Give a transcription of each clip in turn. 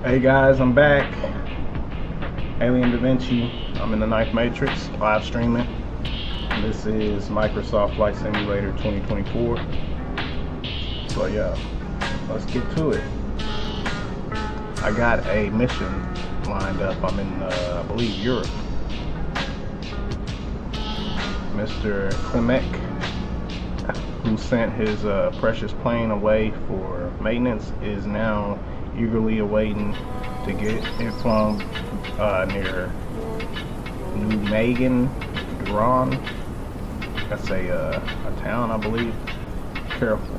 Hey guys, I'm back. Alien Da Vinci. I'm in the Ninth Matrix, live streaming. This is Microsoft Flight Simulator 2024. So yeah, let's get to it. I got a mission lined up. I'm in, I believe, Europe. Mr. Klimek, who sent his precious plane away for maintenance, is now eagerly awaiting to get it flown near Nijmegen, Duran. That's a town, I believe. Careful.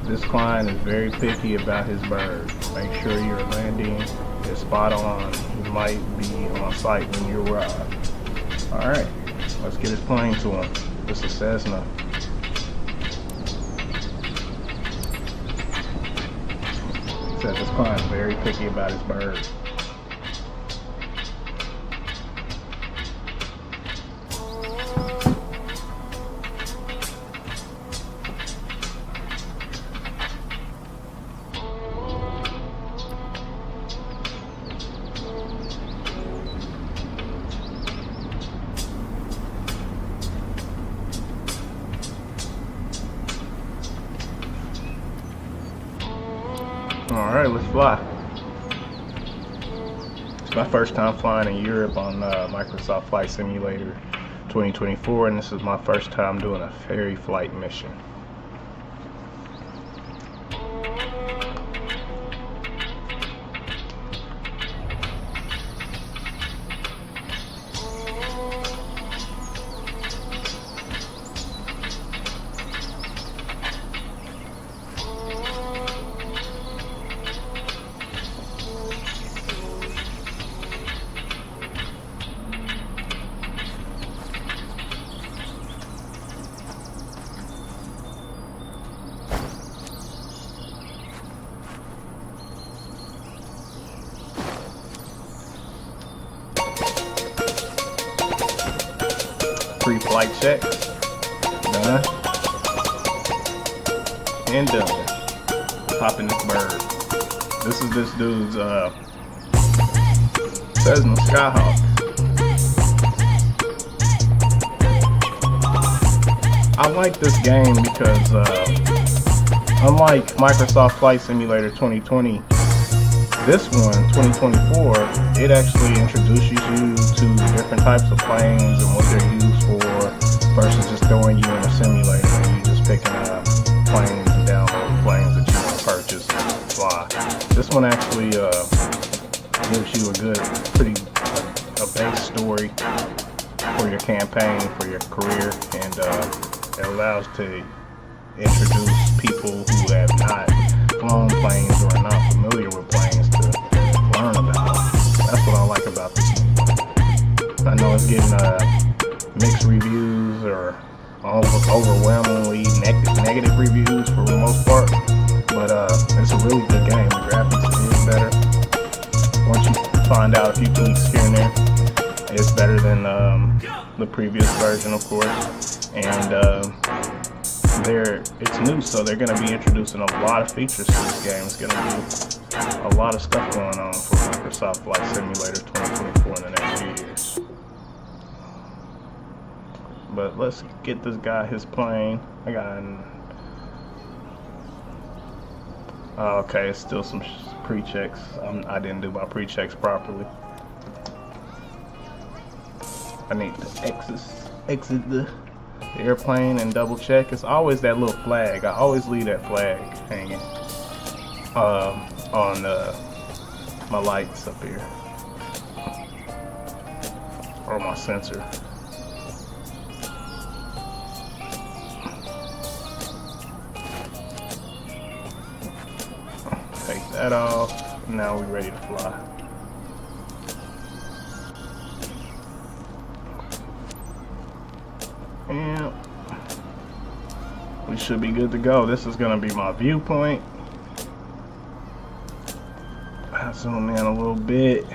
This client is very picky about his bird. Make sure your landing is spot on. He might be on site when you arrive. Alright, let's get his plane to him. This is Cessna. Says this client's very picky about his bird. Alright, let's fly. It's my first time flying in Europe on Microsoft Flight Simulator 2024, and this is my first time doing a ferry flight mission. Pre-flight check, done, and done. Popping this bird. This is this dude's Cessna Skyhawk. I like this game because unlike Microsoft Flight Simulator 2020, this one, 2024, it actually introduces you to different types of planes and what they're used for versus just throwing you in a simulator and you just picking up planes and download planes that you want to purchase and fly. This one actually gives you a base story for your campaign, for your career, and it allows to introduce people who have not flown planes or are not familiar with planes to learn about them. That's what I like about this movie. I know it's getting mixed reviews or overwhelmingly negative reviews for the most part, but it's a really good game. The graphics is better. Once you find out a few tweaks here and there, it's better than the previous version, of course, and it's new, so they're going to be introducing a lot of features to this game. It's going to be a lot of stuff going on for Microsoft Flight Simulator 2024 in the next few years. But let's get this guy his plane. Okay, it's still some pre-checks. I didn't do my pre-checks properly. I need to exit the airplane and double check. It's always that little flag. I always leave that flag hanging on my lights up here, or my sensor. Take that off. Now we're ready to fly. And we should be good to go. This is going to be my viewpoint. I'll zoom in a little bit.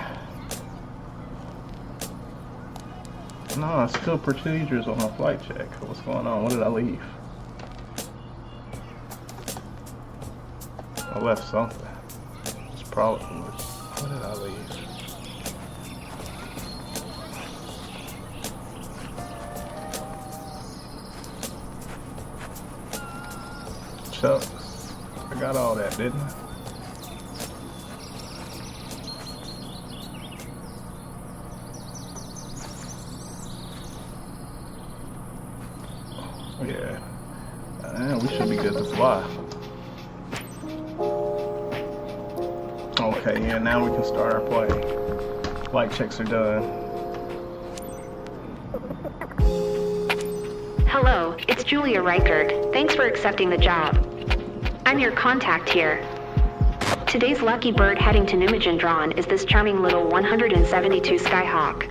No, it's still procedures on my flight check. What's going on? What did I leave? I left something. It's probably. What did I leave? Shucks. I got all that, didn't I? Yeah. We should be good to fly. Okay, yeah, now we can start our play. Flight checks are done. Hello, it's Julia Reichert. Thanks for accepting the job. I'm your contact here. Today's lucky bird heading to Numajendran is this charming little 172 Skyhawk.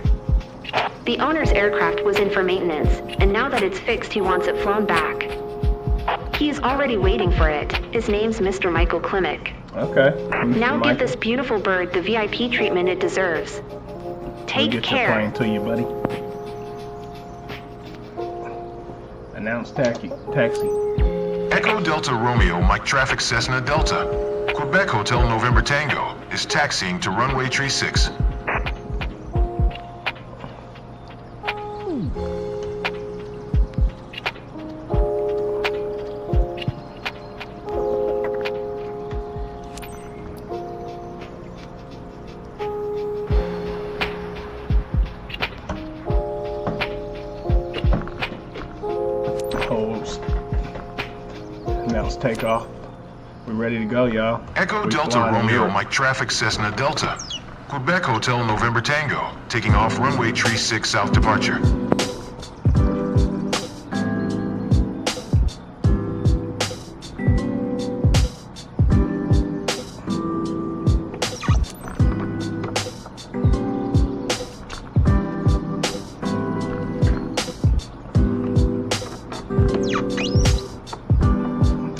The owner's aircraft was in for maintenance, and now that it's fixed, he wants it flown back. He is already waiting for it. His name's Mr. Michael Klimek. Okay. Now give this beautiful bird the VIP treatment it deserves. Take We'll get care. your plane to you, buddy. Announce taxi. Echo Delta Romeo, Mike Traffic Cessna Delta. Quebec Hotel November Tango is taxiing to runway 36. Announce takeoff. We're ready to go, y'all. Echo Delta Romeo, Mike Traffic Cessna Delta. Quebec Hotel November Tango, taking off runway 36 south departure.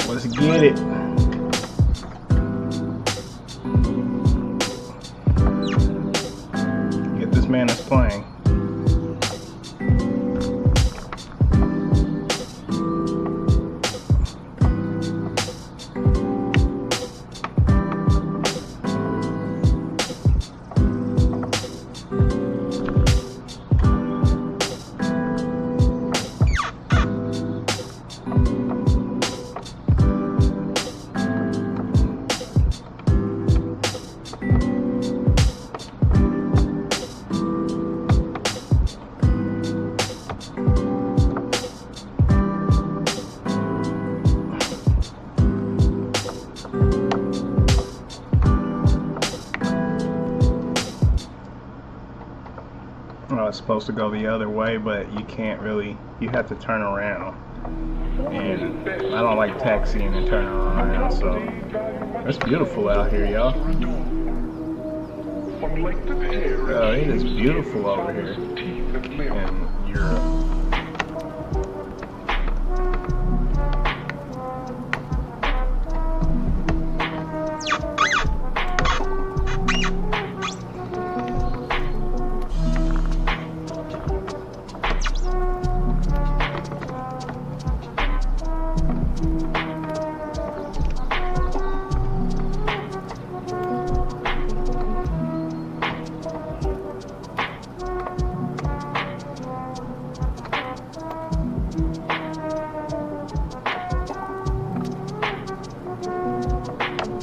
Let's get it. Get this man that's playing. Well, it's supposed to go the other way, but you can't really, you have to turn around. And I don't like taxiing and turning around, so it's beautiful out here, y'all. It is beautiful over here in Europe.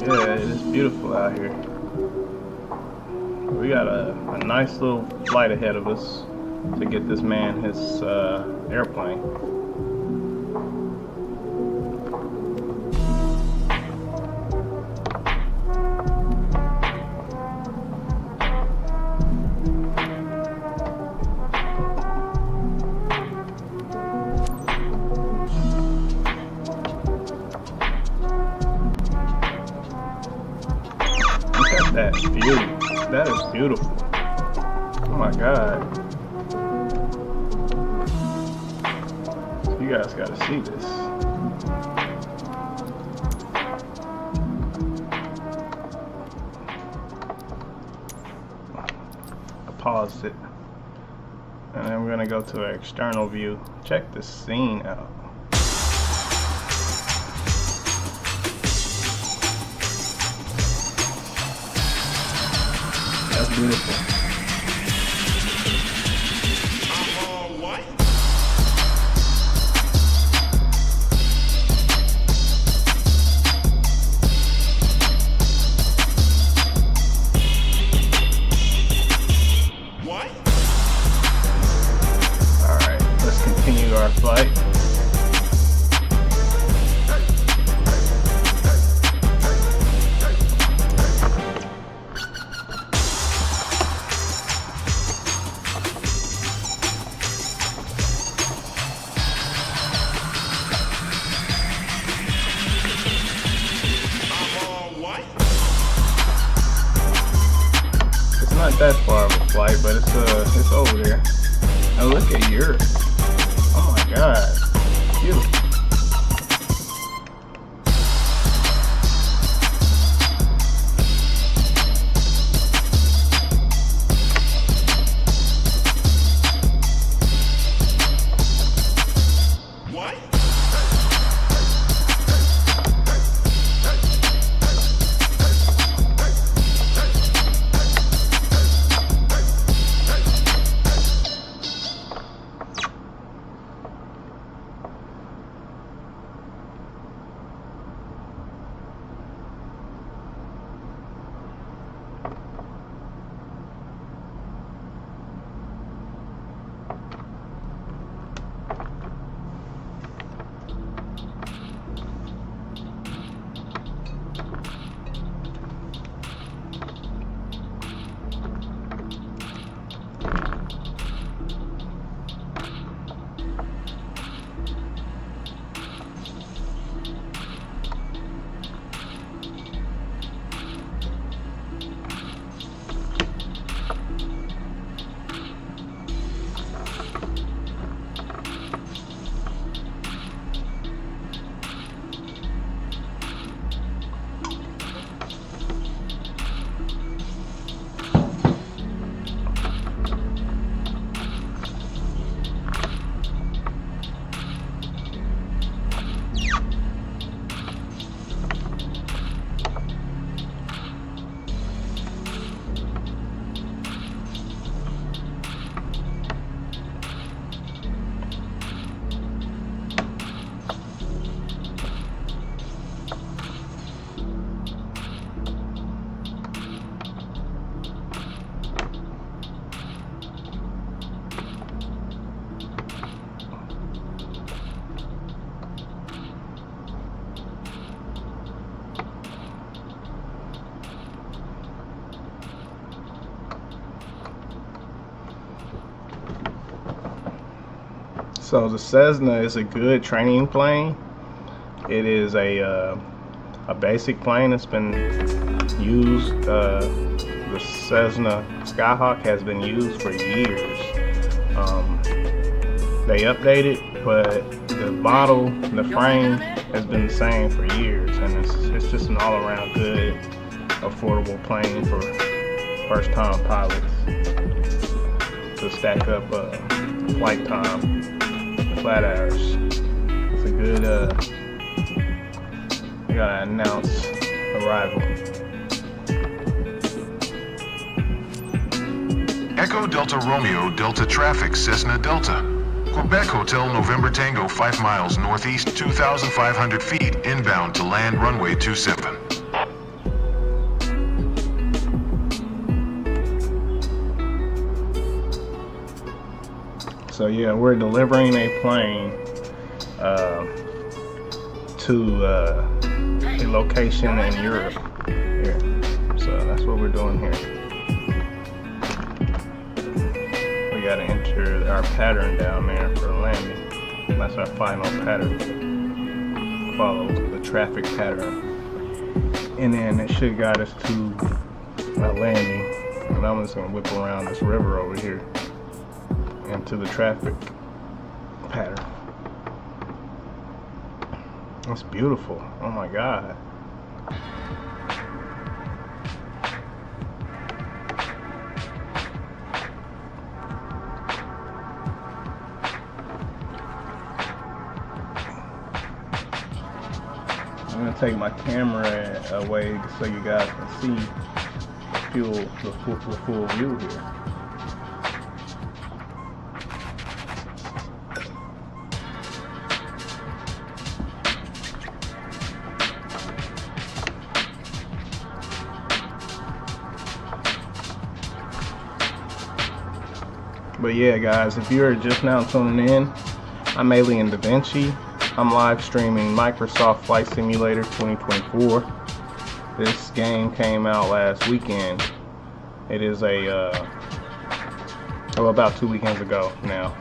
Yeah, it is beautiful out here. We got a nice little flight ahead of us to get this man his airplane. That view, that is beautiful. Oh my God. You guys gotta see this. I paused it. And then we're gonna go to an external view. Check this scene out. beautiful. Alright, let's continue our flight. It's not that far of a flight, but it's over there. Now look at Europe. Oh my God, beautiful. So the Cessna is a good training plane. It is a basic plane that's been used. The Cessna Skyhawk has been used for years. They update it, but the model, the frame has been the same for years, and it's just an all-around good, affordable plane for first-time pilots to stack up flight time. Flat hours. It's a good, I gotta announce arrival. Echo Delta Romeo Delta traffic Cessna Delta. Quebec Hotel November Tango 5 miles northeast 2,500 feet inbound to land runway 27. So yeah, we're delivering a plane to a location in Europe here. So that's what we're doing here. We gotta enter our pattern down there for landing. That's our final pattern. Follow the traffic pattern. And then it should guide us to our landing. And I'm just gonna whip around this river over here into the traffic pattern. It's beautiful. Oh my God. I'm gonna take my camera away so you guys can see the full view here. But yeah, guys, if you're just now tuning in, I'm Alien Da Vinci. I'm live streaming Microsoft Flight Simulator 2024. This game came out last weekend. It is about 2 weekends ago now.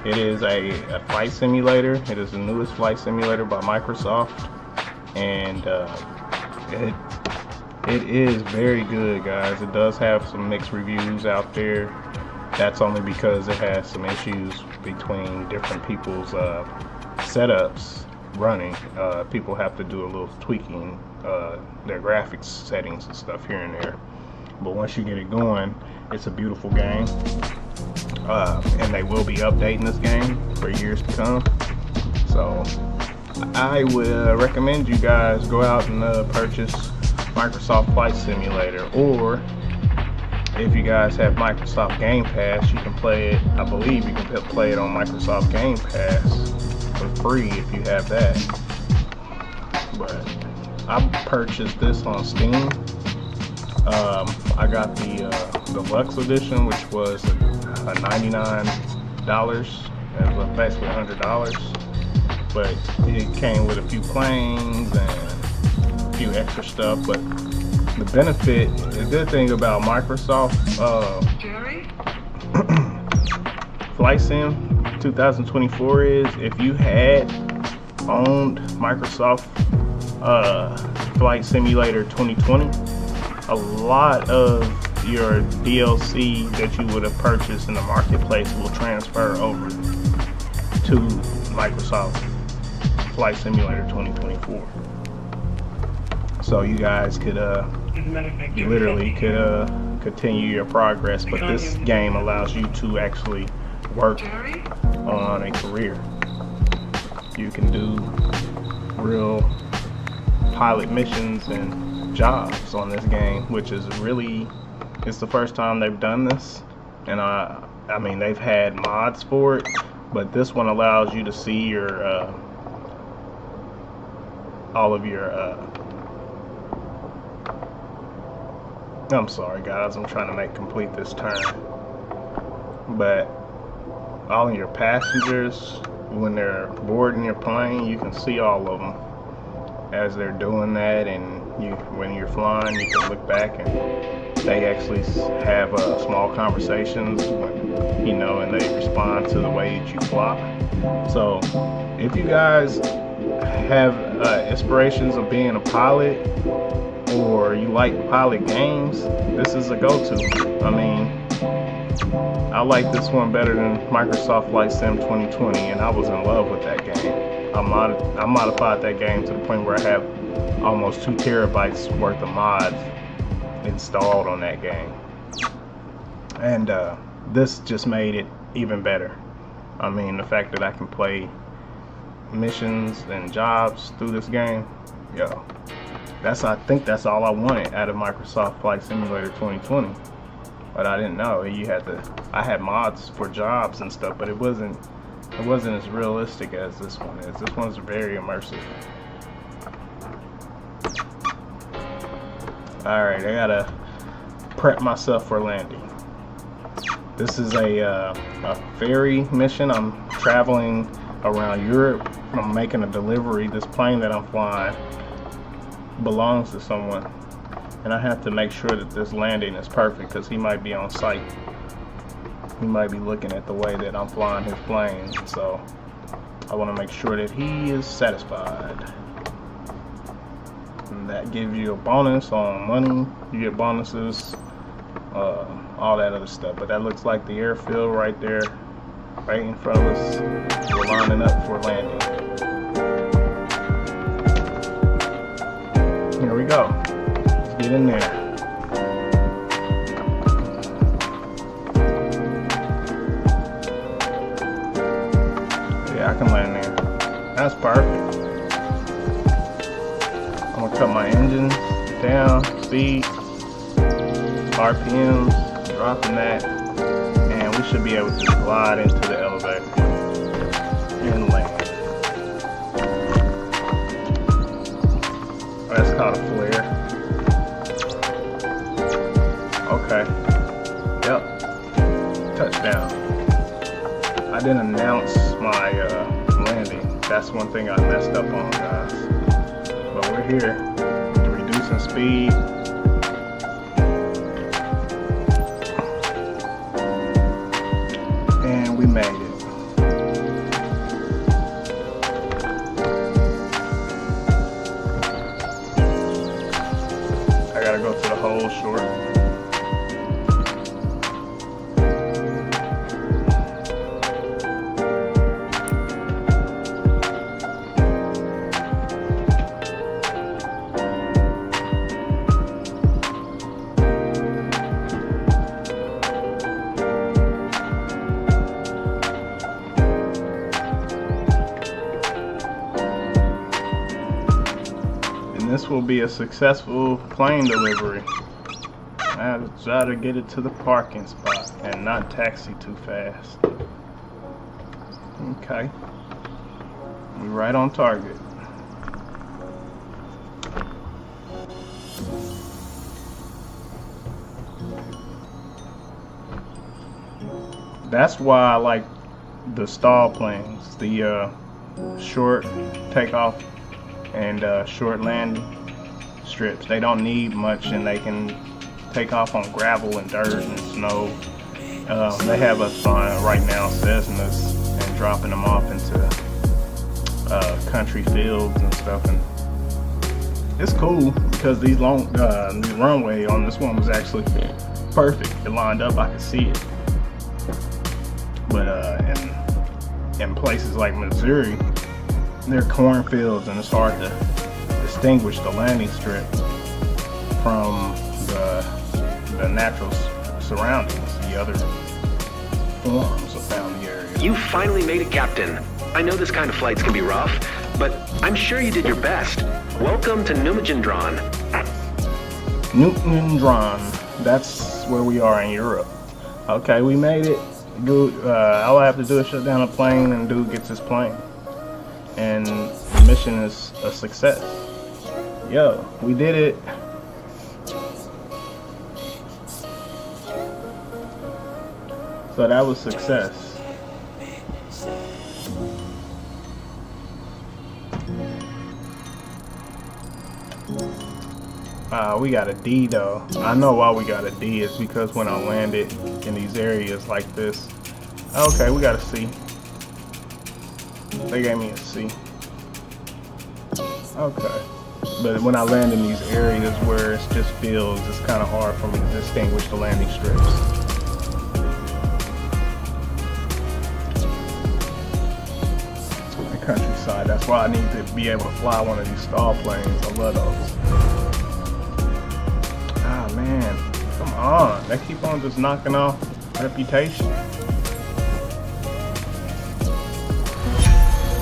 It is a flight simulator. It is the newest flight simulator by Microsoft, and it is very good, guys. It does have some mixed reviews out there. That's only because it has some issues between different people's setups running. People have to do a little tweaking their graphics settings and stuff here and there. But once you get it going, it's a beautiful game. And they will be updating this game for years to come. So I would recommend you guys go out and purchase Microsoft Flight Simulator, or if you guys have Microsoft Game Pass, you can play it. I believe you can play it on Microsoft Game Pass for free if you have that. But I purchased this on Steam. I got the deluxe edition, which was $99. It was basically $100. But it came with a few planes and a few extra stuff. But the benefit, the good thing about Microsoft Flight Sim 2024 is if you had owned Microsoft Flight Simulator 2020, a lot of your DLC that you would have purchased in the marketplace will transfer over to Microsoft Flight Simulator 2024. So you guys could you literally could continue your progress, but this game allows you to actually work on a career. You can do real pilot missions and jobs on this game, which is really, it's the first time they've done this. And I mean, they've had mods for it, but this one allows you to see your all of your I'm sorry guys, I'm trying to complete this turn. But all of your passengers, when they're boarding your plane, you can see all of them as they're doing that, and when you're flying, you can look back and they actually have small conversations, you know, and they respond to the way that you fly. So if you guys have aspirations of being a pilot, or you like pilot games, this is a go-to. I mean, I like this one better than Microsoft Flight Sim 2020, and I was in love with that game. I modified that game to the point where I have almost 2 terabytes worth of mods installed on that game. And this just made it even better. I mean, the fact that I can play missions and jobs through this game, yo. I think that's all I wanted out of Microsoft Flight Simulator 2020. But I didn't know I had mods for jobs and stuff, but it wasn't as realistic as this one is. This one's very immersive. Alright, I gotta prep myself for landing. This is a ferry mission. I'm traveling around Europe. I'm making a delivery. This plane that I'm flying belongs to someone, and I have to make sure that this landing is perfect because he might be on site. He might be looking at the way that I'm flying his plane, so I want to make sure that he is satisfied. And that gives you a bonus on money. You get bonuses, all that other stuff. But that looks like the airfield right there, right in front of us. We're lining up for landing. Here we go. Let's get in there. Yeah, I can land there. That's perfect. I'm gonna cut my engine down, speed, RPMs, dropping that, and we should be able to glide into the elevator and land. Oh, that's called a flare. Okay. Yep. Touchdown. I didn't announce my landing. That's one thing I messed up on, guys. But we're here, reducing speed. And we made it. I gotta go to the whole short. This will be a successful plane delivery. I try to get it to the parking spot and not taxi too fast. Okay. We're right on target. That's why I like the stall planes, the short takeoff and short landing strips. They don't need much and they can take off on gravel and dirt and snow. They have us flying right now Cessnas and dropping them off into country fields and stuff, and it's cool because these the runway on this one was actually perfect. It lined up, I could see it. But in places like Missouri, they're cornfields and it's hard to distinguish the landing strip from the natural surroundings, the other forms around the area. You finally made it, Captain. I know this kind of flights can be rough, but I'm sure you did your best. Welcome to Numijendron. Numijendron, that's where we are in Europe. Okay, we made it. Dude, all I have to do is shut down a plane and dude gets his plane. And the mission is a success. Yo, we did it. So that was success. We got a D though. I know why we got a D is because when I landed in these areas like this. Okay, we got a C. They gave me a C. Okay. But when I land in these areas where it's just fields, it's kind of hard for me to distinguish the landing strips. The countryside, that's why I need to be able to fly one of these stall planes. I love those. Ah man, come on. They keep on just knocking off reputation.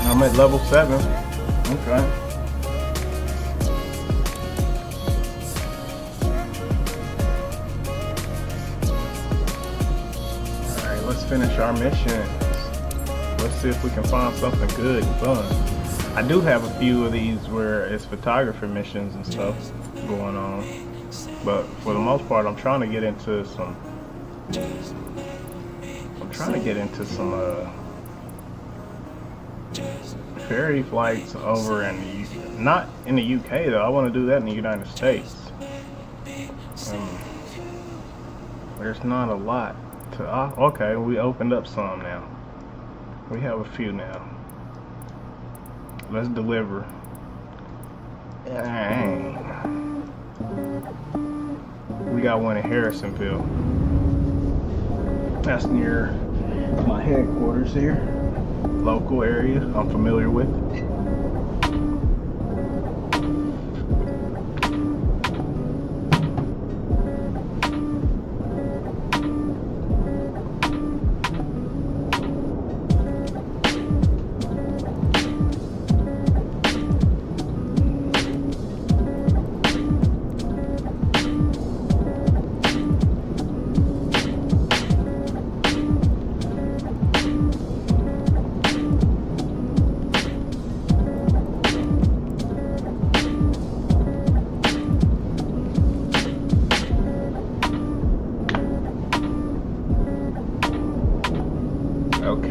I'm at level 7. Okay. Alright, let's finish our missions. Let's see if we can find something good and fun. I do have a few of these where it's photographer missions and stuff going on. But for the most part, I'm trying to get into some ferry flights over in not in the UK though. I want to do that in the United States. There's not a lot to. Okay, we opened up some now. We have a few now. Let's deliver. Dang. We got one in Harrisonville. That's near my headquarters here. Local area I'm familiar with.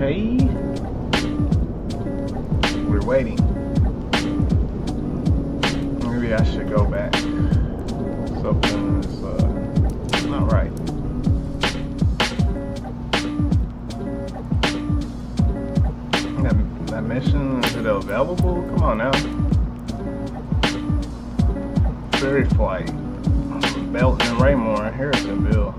Okay. We're waiting. Maybe I should go back. Something is not right. That mission, is it available? Come on now. Ferry Flight. Belton and Raymore, Harrisonville.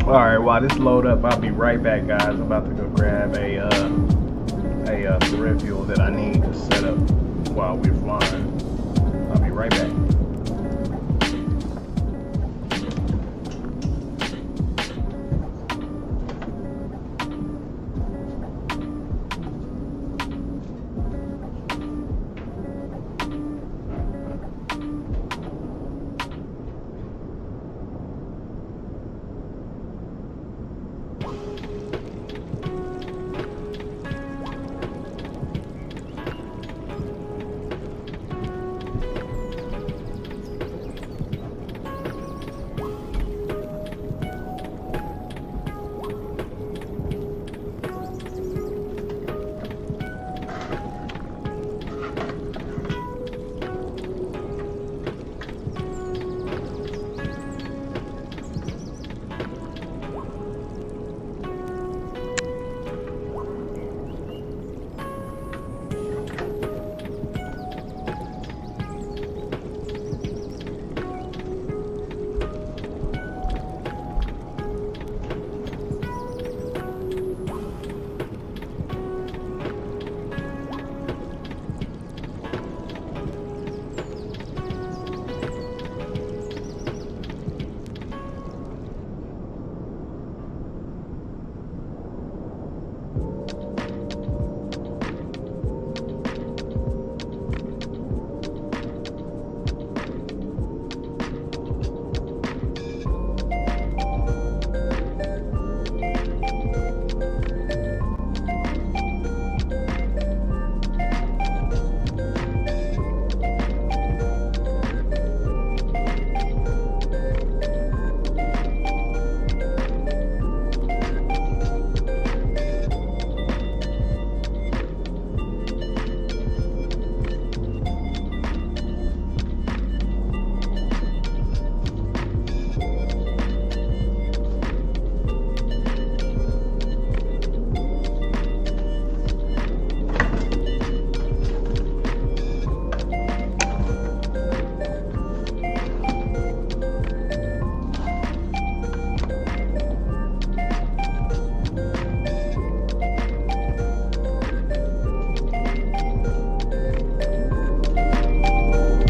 Alright, while this load up, I'll be right back, guys. I'm about to go grab a peripheral that I need to set up while we're flying. I'll be right back.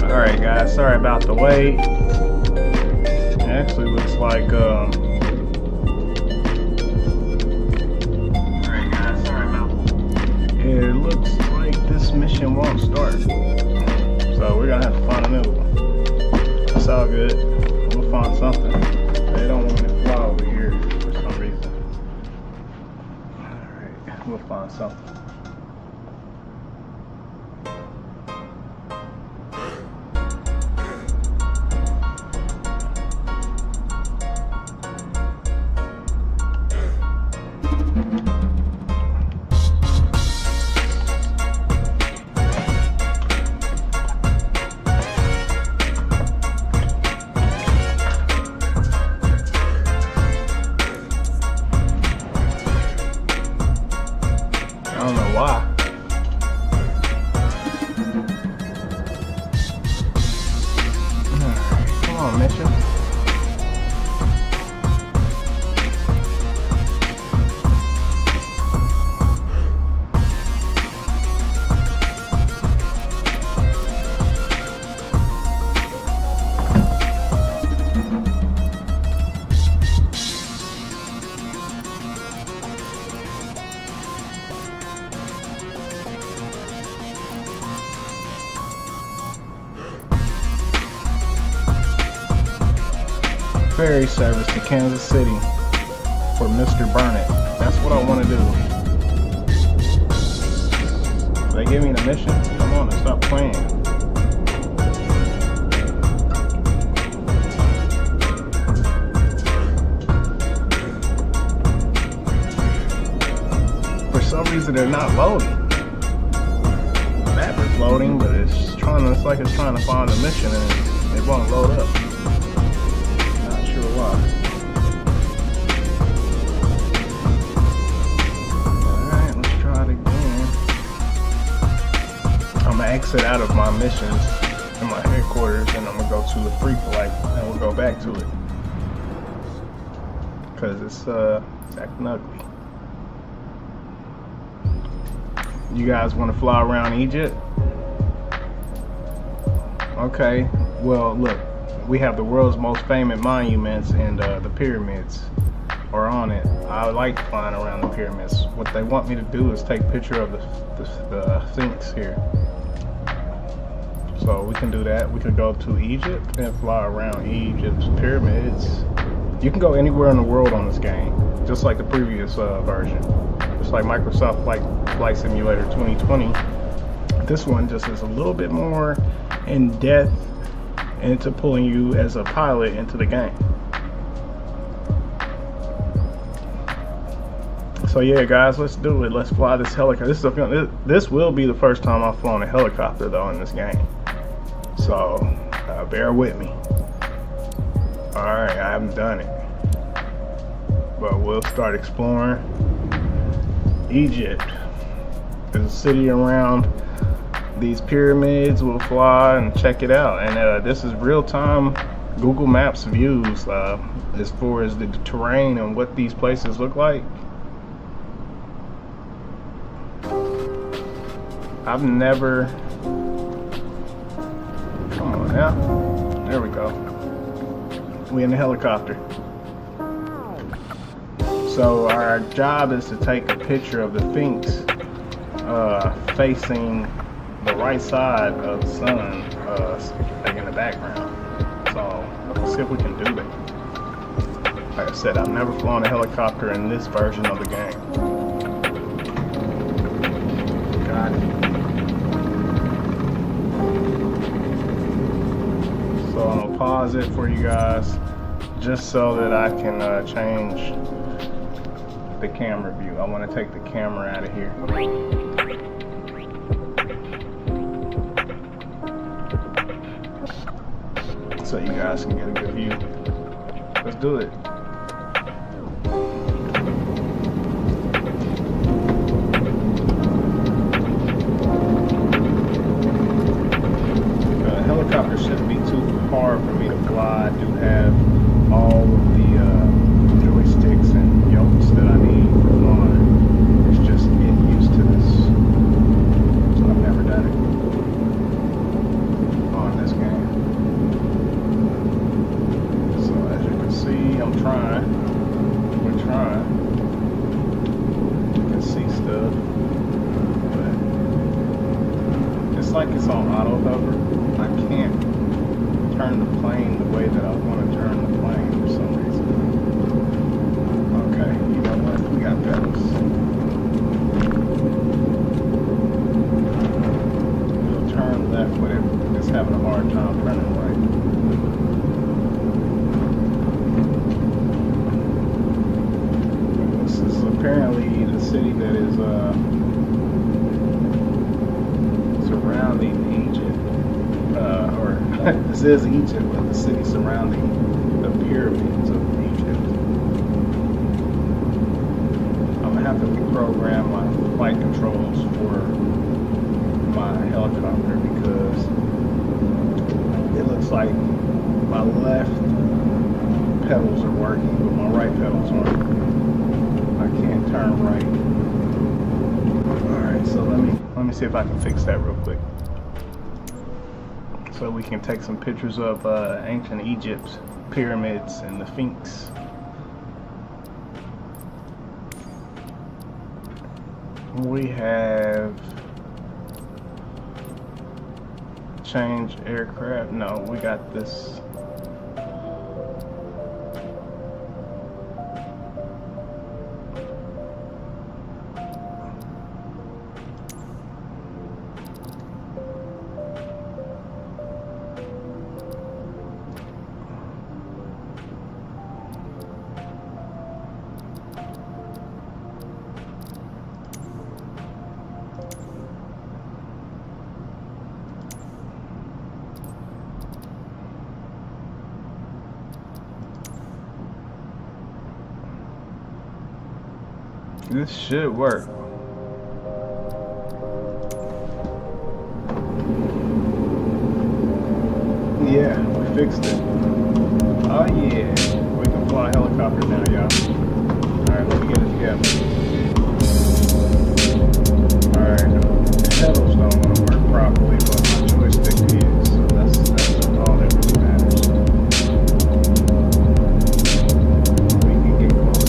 Alright guys, sorry about the wait. It actually looks like Alright guys, sorry about it looks like this mission won't start. So we're gonna have to find a new one. It's all good. We'll find something. They don't want me to fly over here for some reason. Alright, we'll find something. I don't know why. Come on, mission. ferry service to Kansas City for Mr. Burnett. That's what I want to do. They gave me the mission. Come on, stop playing. For some reason, they're not loading. The map is loading, but it's like it's trying to find a mission and it won't load up. Not sure why. Alright, let's try it again. I'm gonna exit out of my missions in my headquarters and I'm gonna go to the free flight and we'll go back to it. Cause it's acting ugly. You guys wanna fly around Egypt? Okay, well look, we have the world's most famous monuments and the pyramids are on it. I like flying around the pyramids. What they want me to do is take a picture of the Sphinx here. So we can do that. We could go to Egypt and fly around Egypt's pyramids. You can go anywhere in the world on this game, just like the previous version. Just like Microsoft Flight Simulator 2020. This one just is a little bit more in depth into pulling you as a pilot into the game. So yeah, guys, let's do it. Let's fly this helicopter. This will be the first time I've flown a helicopter though in this game. So bear with me. All right, I haven't done it, but we'll start exploring Egypt. There's a city around these pyramids. We'll fly and check it out. And this is real-time Google Maps views as far as the terrain and what these places look like. I've never... Come on now. There we go. We in the helicopter. So our job is to take a picture of the Sphinx facing the right side of the sun, like in the background. So let's see if we can do that. Like I said, I've never flown a helicopter in this version of the game. Got it. So I'm gonna pause it for you guys, just so that I can change the camera view. I want to take the camera out of here. So you guys can get a good view. Let's do it. The helicopter shouldn't be too hard for me to fly. I do have all of the joysticks and yokes that I need for flying. It's just getting used to this. So I've never done it on this game. I'm trying. We're trying. You can see stuff, but it's like it's on auto hover. I can't turn the plane the way that I want to turn the plane for some reason. Okay, you know what? We got pedals. We'll turn left, but it's having a hard time turning right. Apparently the city that is surrounding Egypt, or this is Egypt, but the city surrounding the pyramids of Egypt. I'm gonna have to reprogram my flight controls for my helicopter because it looks like my left pedals are working, but my right pedals aren't. I can't turn right. Alright, so let me see if I can fix that real quick. So we can take some pictures of ancient Egypt's pyramids and the Sphinx. We have changed aircraft. No, we got this This should work. Yeah, we fixed it. Oh yeah, we can fly a helicopter now, y'all. Alright, let me get it together. Alright, the pedals don't want to work properly, but my joystick is. So that's all that really matters. We can get close.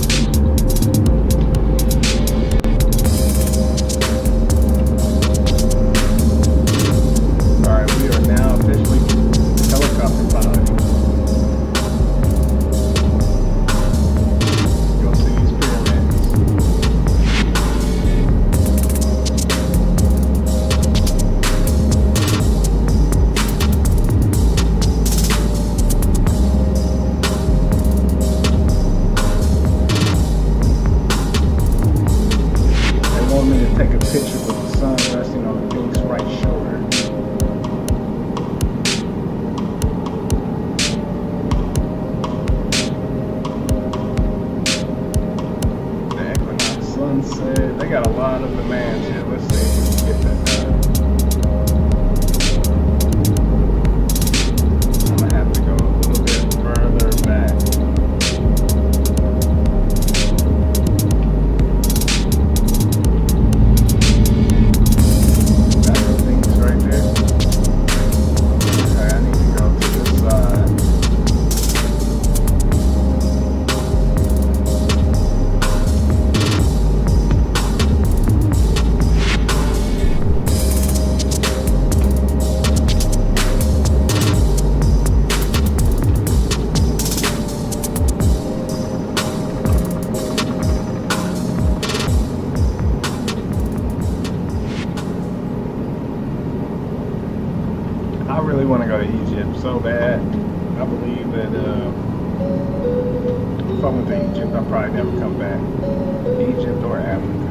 Alright, we are now officially helicopter piloting. Go see these pyramids. They want me to take a picture with the sun resting on the Pink's right shoulder. The Equinox sunset. They got a lot of demands here. Let's see if we can get that done. I'm gonna have to go a little bit further back. Got the things right there. Okay, I need to go to this side. I really want to go to Egypt so bad. I believe that if I went to Egypt, I'd probably never come back. Egypt or Africa.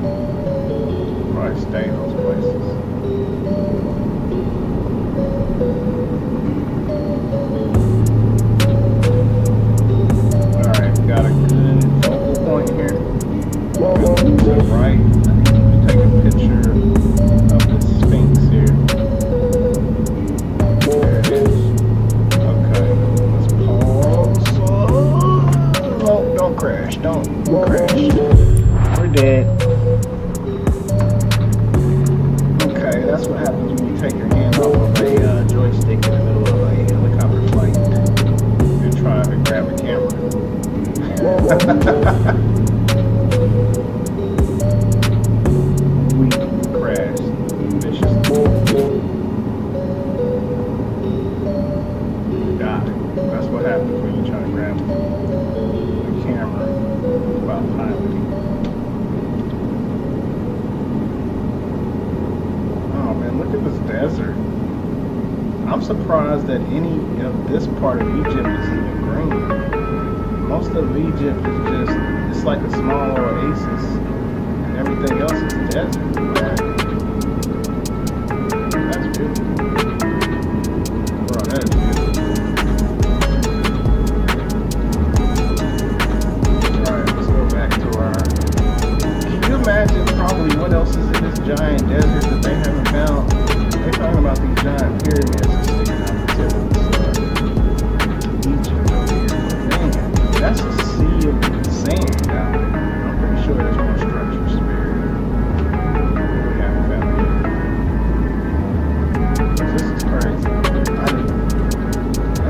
Probably stay in those places. Alright, got a good focal point here. Good to the right. I need to take a picture of the Sphinx here. There it is. Okay, let's pause. Oh, don't crash. Don't crash. We're dead. Okay, that's what happens when you take your hand off of a joystick in the middle of a helicopter flight. You're trying to grab a camera. We crashed viciously. Die. That's what happens when you try to grab the camera while piloting. Oh man, look at this desert. I'm surprised that any of this part of Egypt is even green. Most of Egypt is just, it's like a small oasis, and everything else is desert. That's beautiful. Bro, that is beautiful. Alright, let's go back to our... Can you imagine probably what else is in this giant desert that they haven't found? They're talking about these giant pyramids that sticking out the tip of Egypt over here. But man, that's a sea of sand down there. I'm pretty sure there's more structures there. We haven't found yet. This is crazy. I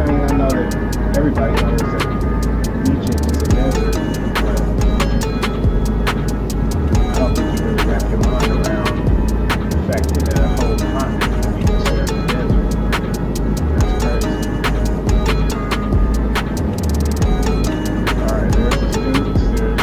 mean, I know that everybody knows that Egypt is a desert, but I don't think you really wrap your mind around the fact that a whole continent can be considered a desert. That's crazy. Alright, there's the Sphinx, there's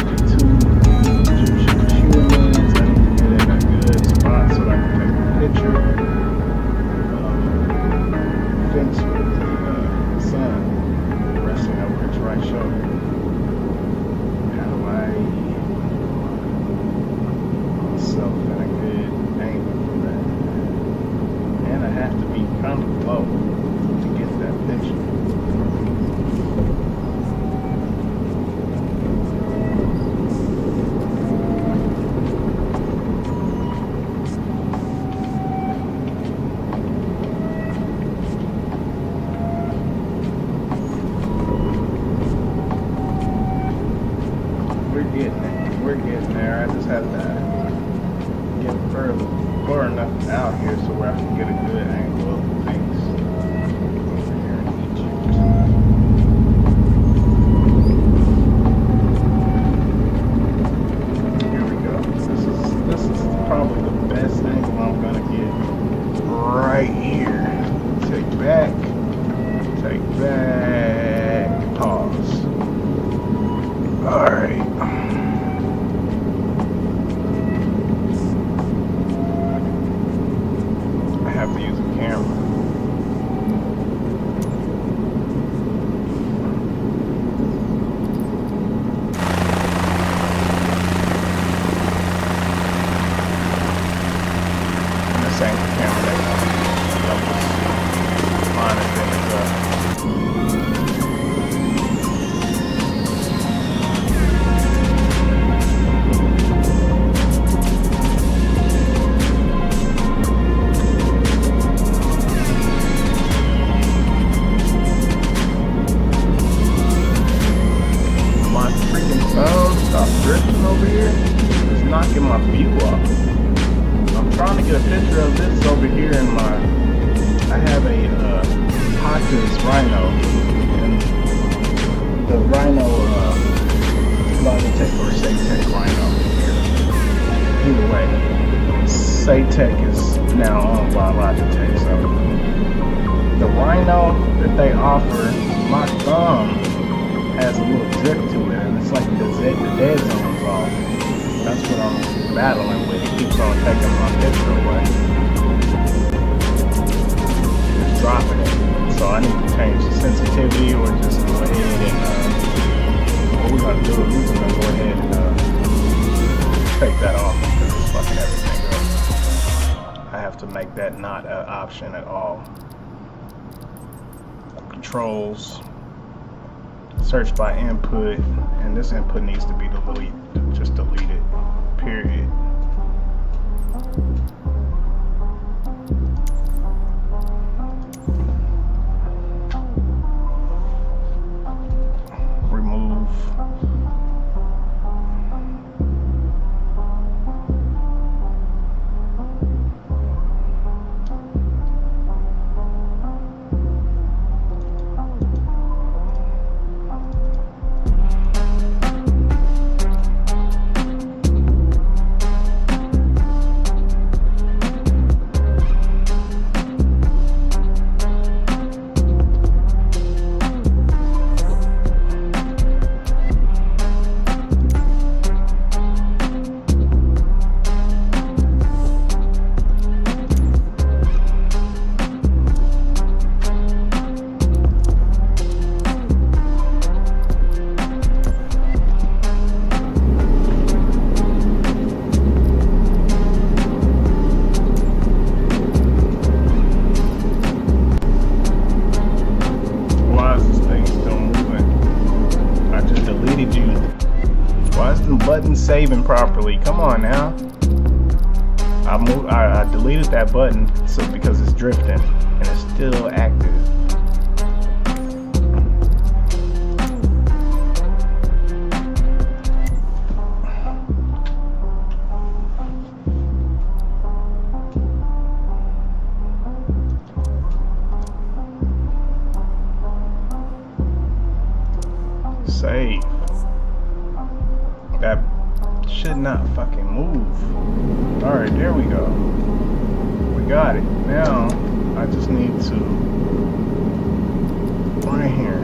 far enough out here so where I can get a good angle of things over here in Egypt. Here we go. This is probably the best angle I'm gonna get right here. Take back, pause. All right. Have to use a camera. And this ain't the camera that was lining things up. Stop drifting over here. It's knocking my view off. I'm trying to get a picture of this over here in my. I have a Hawkins Rhino, and the Rhino Logitech or Saytech Rhino here. Either way, Saytech is now owned by Logitech, so the Rhino that they offer, my thumb has a little drift to it, and it's like the dead zone's off. That's what I'm battling with. It keeps on taking my picture away. Just dropping it. So I need to change the sensitivity or just go ahead and what we're gonna do is we're gonna go ahead and take that off because it's fucking everything up. I have to make that not an option at all. Controls. Search by input, and this input needs to be just deleted, period. Remove. Button saving properly. Come on now. I deleted that button because it's drifting and it's still active. Save. That should not fucking move. Alright, there we go. We got it. Now, I just need to right here.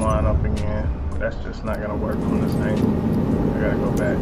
line up again. That's just not gonna work from this angle. I gotta go back.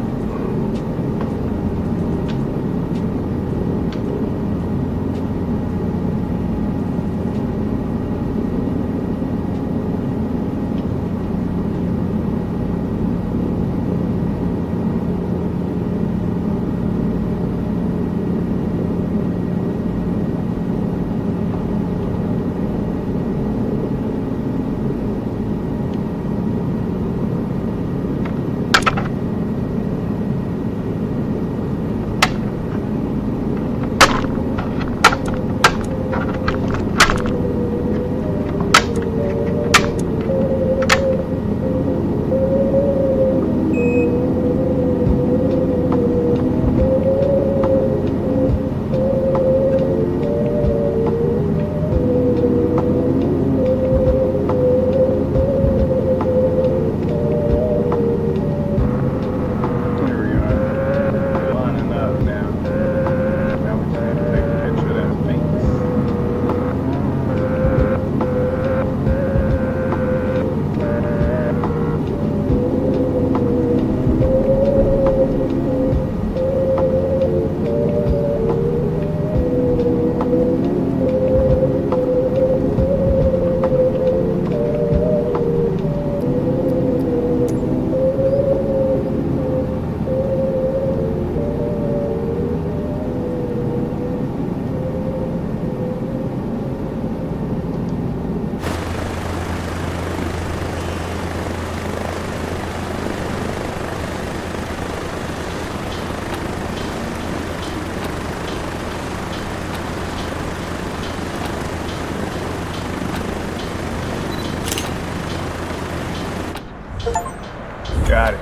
Got it.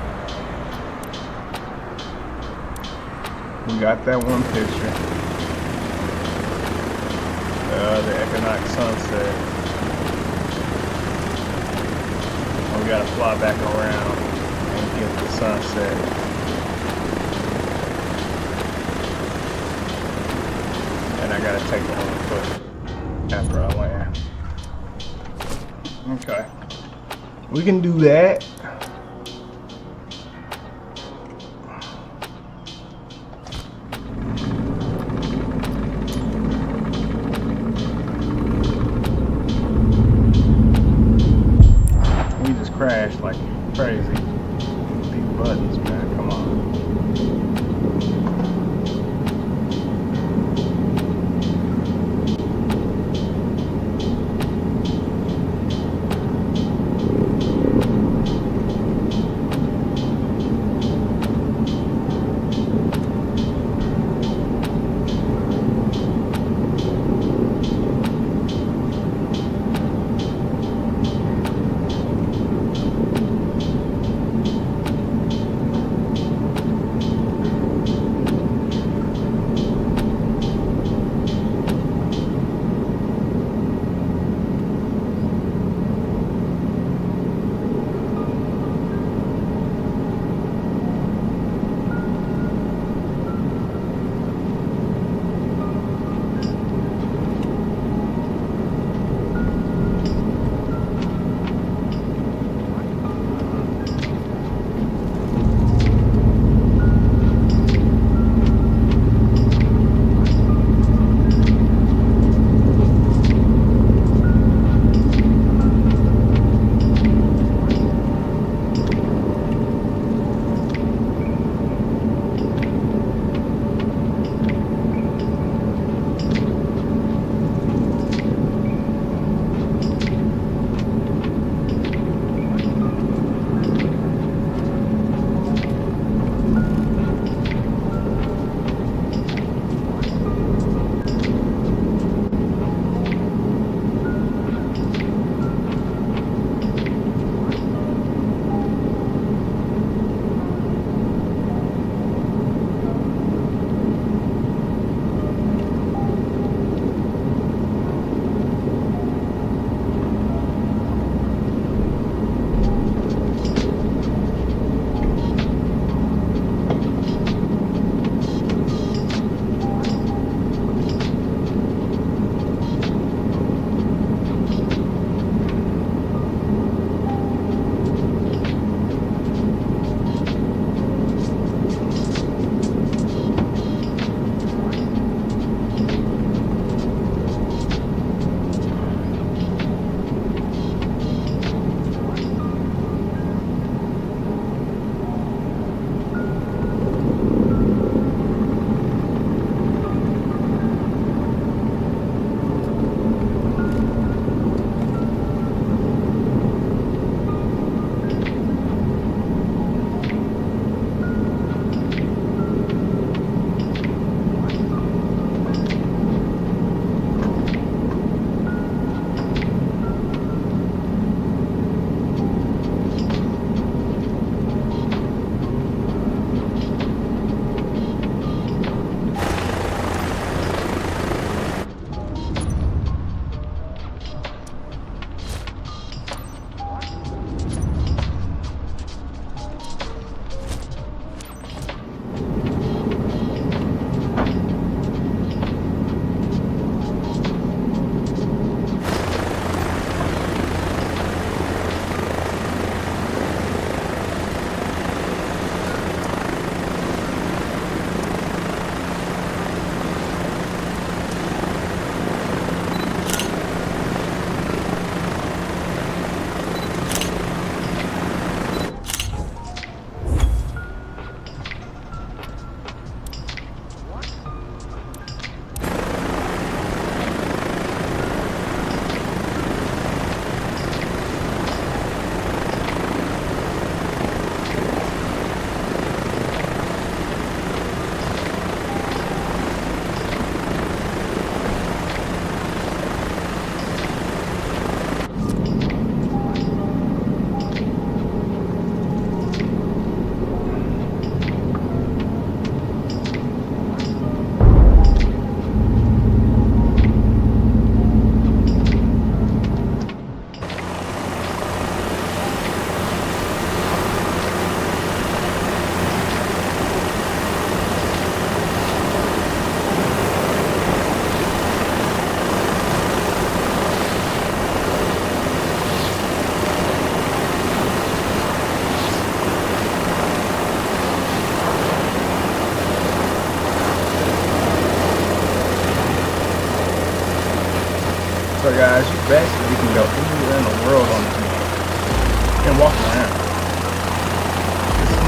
We got that one picture. The economic sunset. We gotta fly back around and get the sunset. And I gotta take one foot after I land. Okay. We can do that. Crashed like crazy. These buttons, man, come on.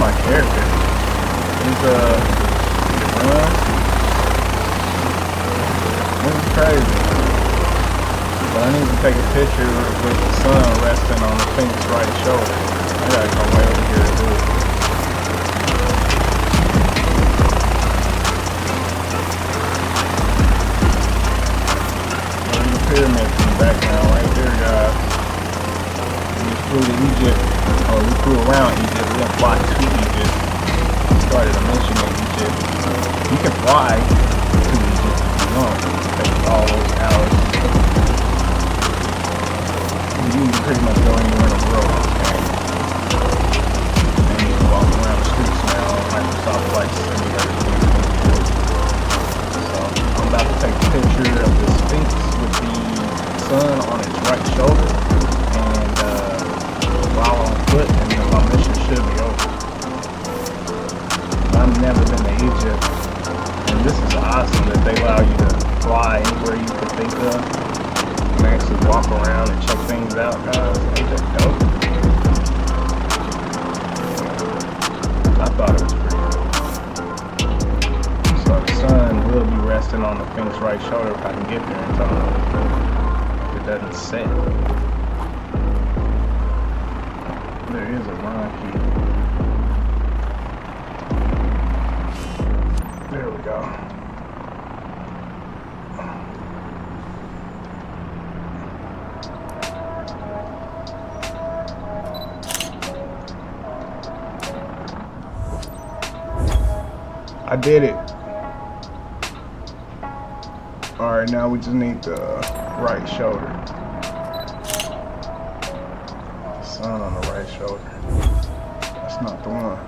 my character. He's he runs. This is crazy. But I need to take a picture with the sun resting on the Phoenix right shoulder. I gotta come way over here to do it. There's the pyramids in the background right there, guys. We flew to Egypt, or we flew around Egypt. We didn't fly to Egypt. We started a mission in Egypt. You can fly to Egypt if you want. Take all those hours. You can pretty much go anywhere in the world in this game. And you can walk around the streets now on Microsoft Flight Simulator 2024. So I'm about to take a picture of the Sphinx with the sun on its right shoulder, and while on foot, and then my mission should be over. I've never been to Egypt, and this is awesome that they allow you to fly anywhere you could think of. You can actually walk around and check things out, guys. Ain't that dope? I thought it was pretty cool. So the sun will be resting on the Phoenix right shoulder if I can get there in time. If it doesn't set. There is a run key. There we go. I did it. Alright, now we just need the right shoulder. The sun on the right shoulder. That's not the one.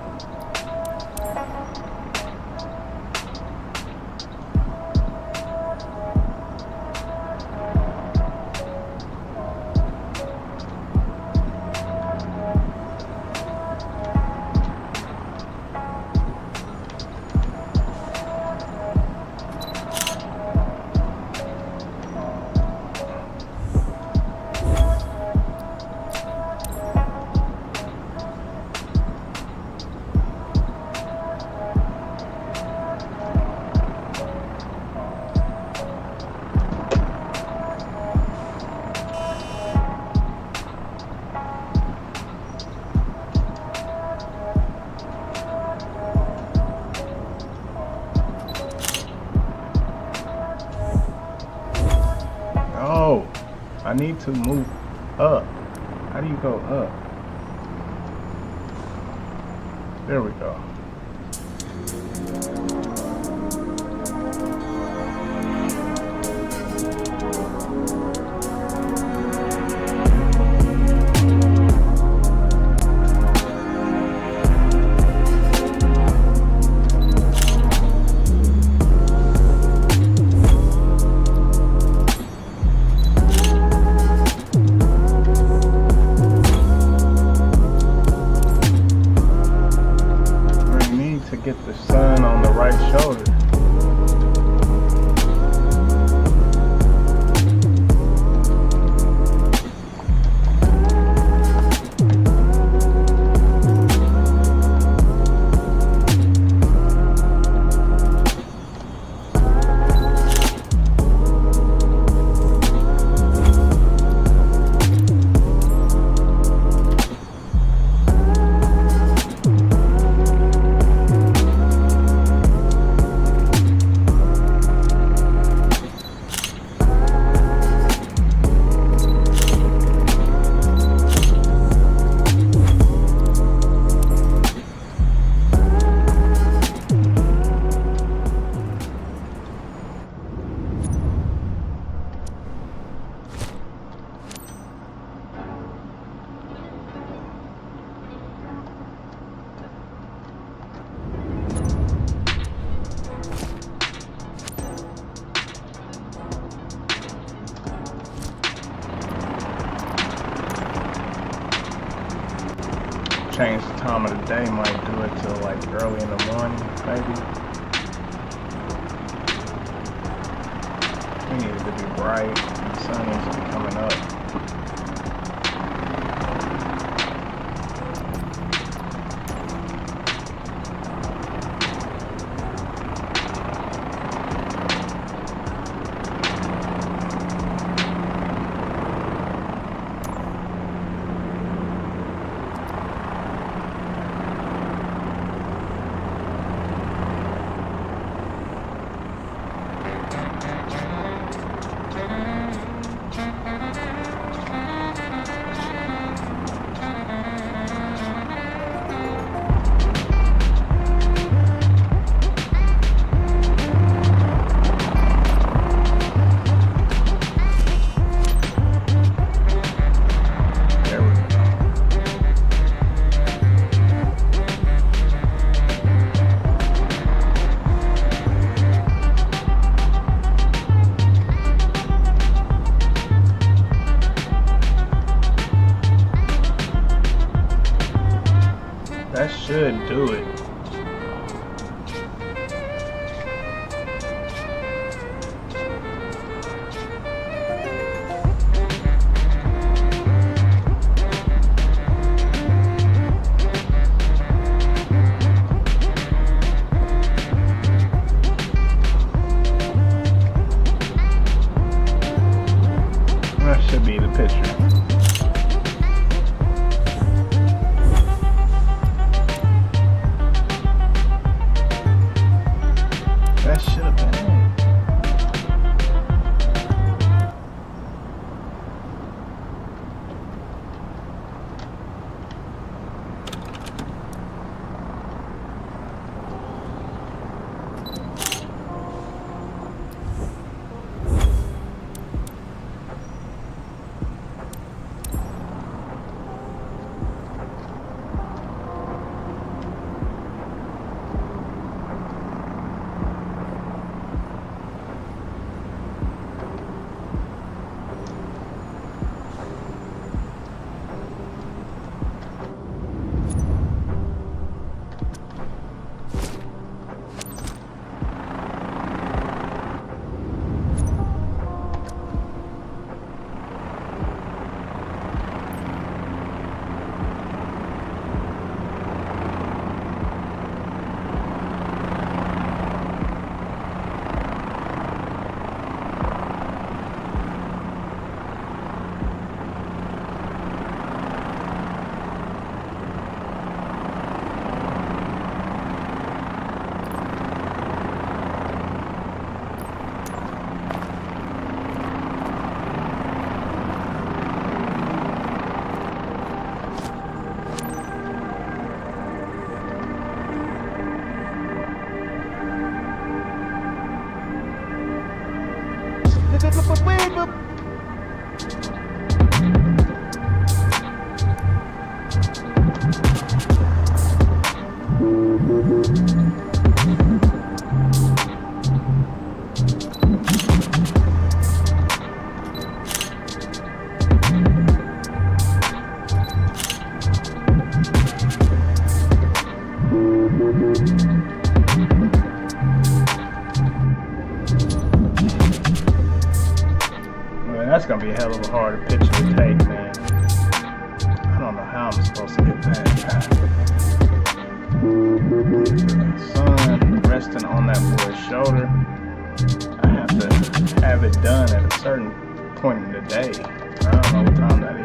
I need to move up. How do you go up? There we go. Get the sun on the right shoulder. Change the time of the day, might do it till like early in the morning, maybe. We need it to be bright, the sun needs to be coming up. That should do it. That should be the picture. That should have been it. Man, that's gonna be a hell of a hard picture to take, man. I don't know how I'm supposed to get that. Sun resting on that boy's shoulder. I have to have it done at a certain point in the day. I don't know what time that is.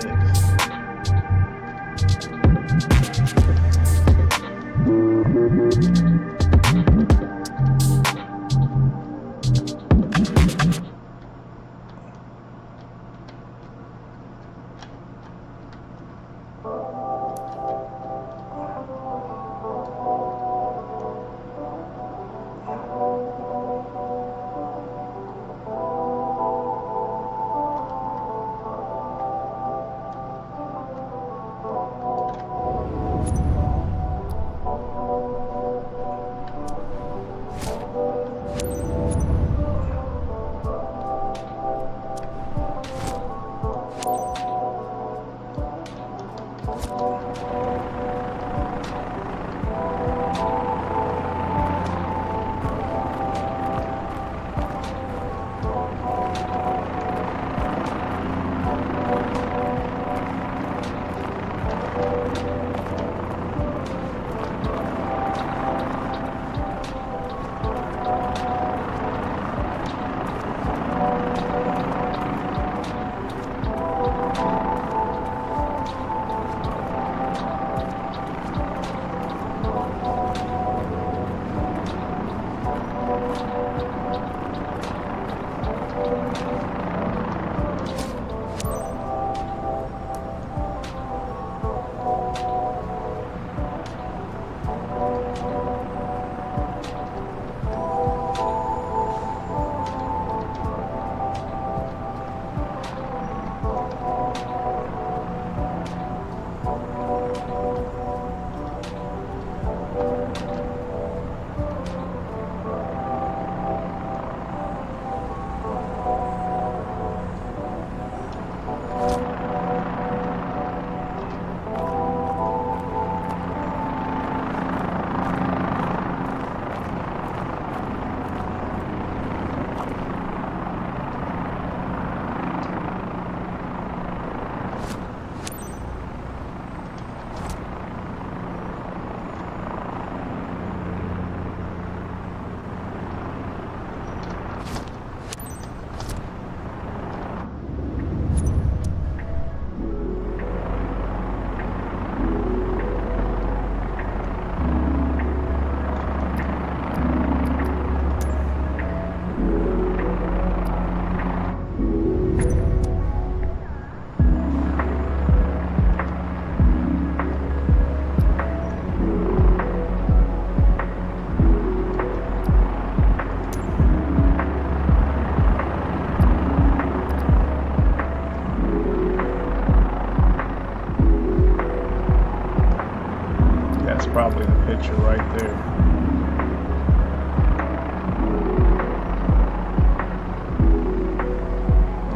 That's probably the picture right there.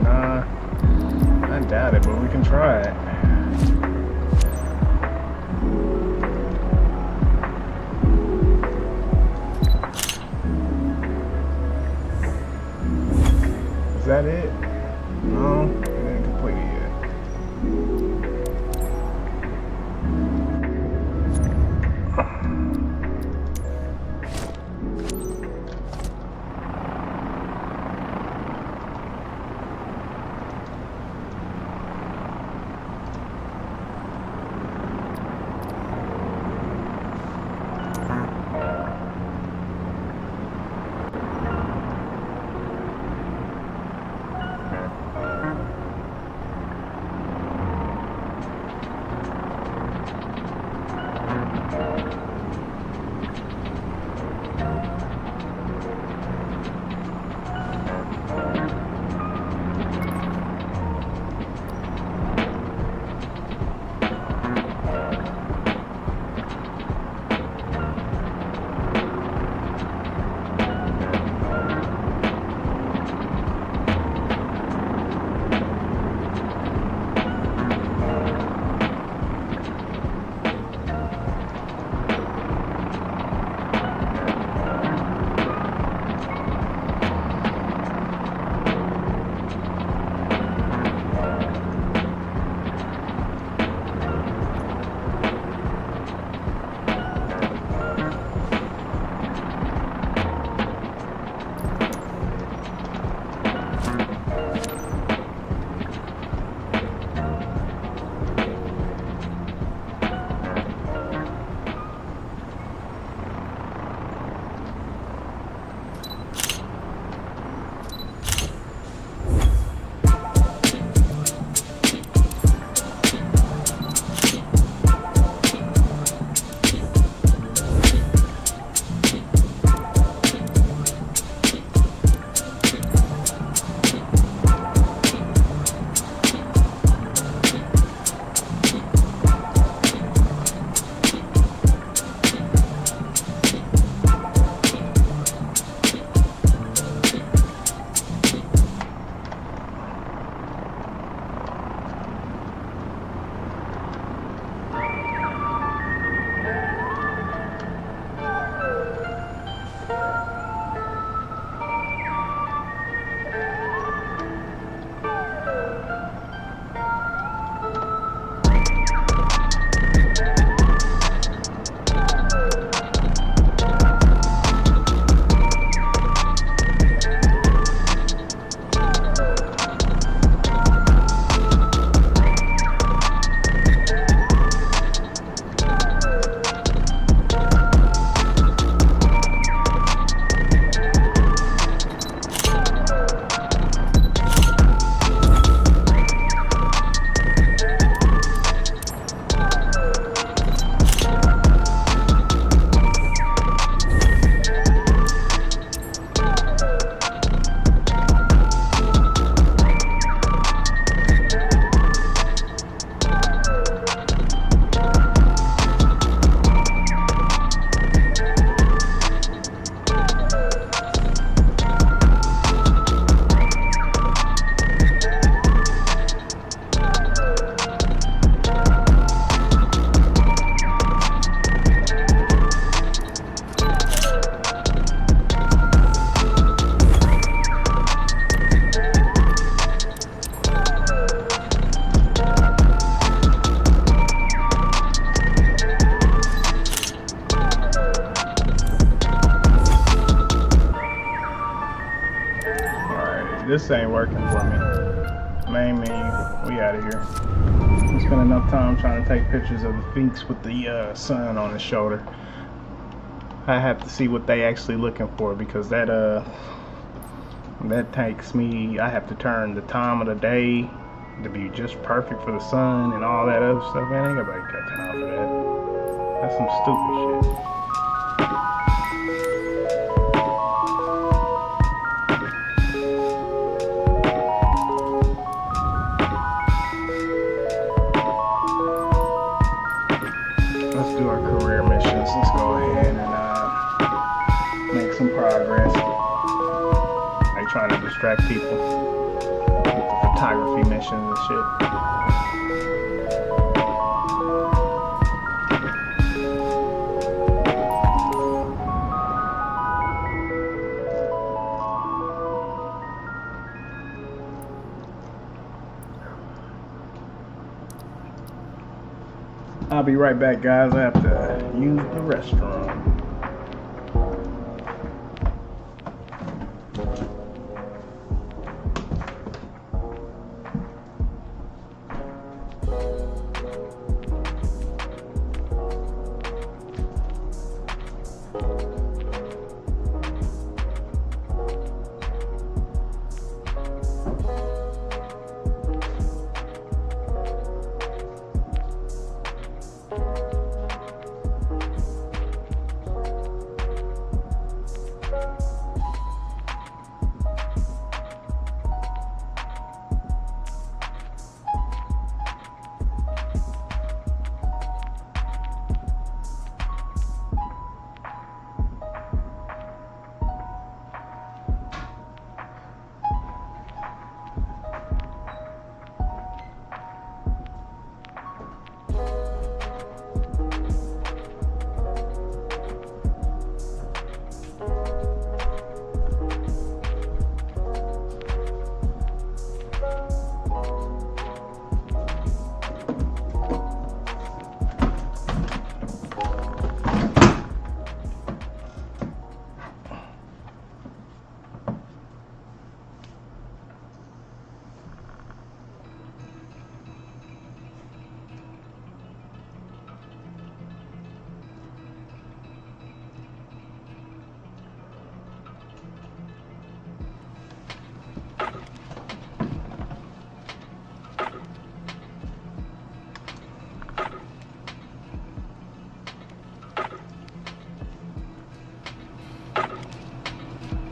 Nah, I doubt it, but we can try it. Is that it? No, it ain't completed yet. This ain't working for me. Main menu, we out of here. We spent enough time trying to take pictures of the Phoenix with the sun on his shoulder. I have to see what they actually looking for, because that takes me, I have to turn the time of the day to be just perfect for the sun and all that other stuff. Man, ain't nobody got time for that. That's some stupid shit. Let's do our career missions. Let's go ahead and make some progress. They trying to distract people with the photography missions and shit. I'll be right back, guys. I have to use the restroom.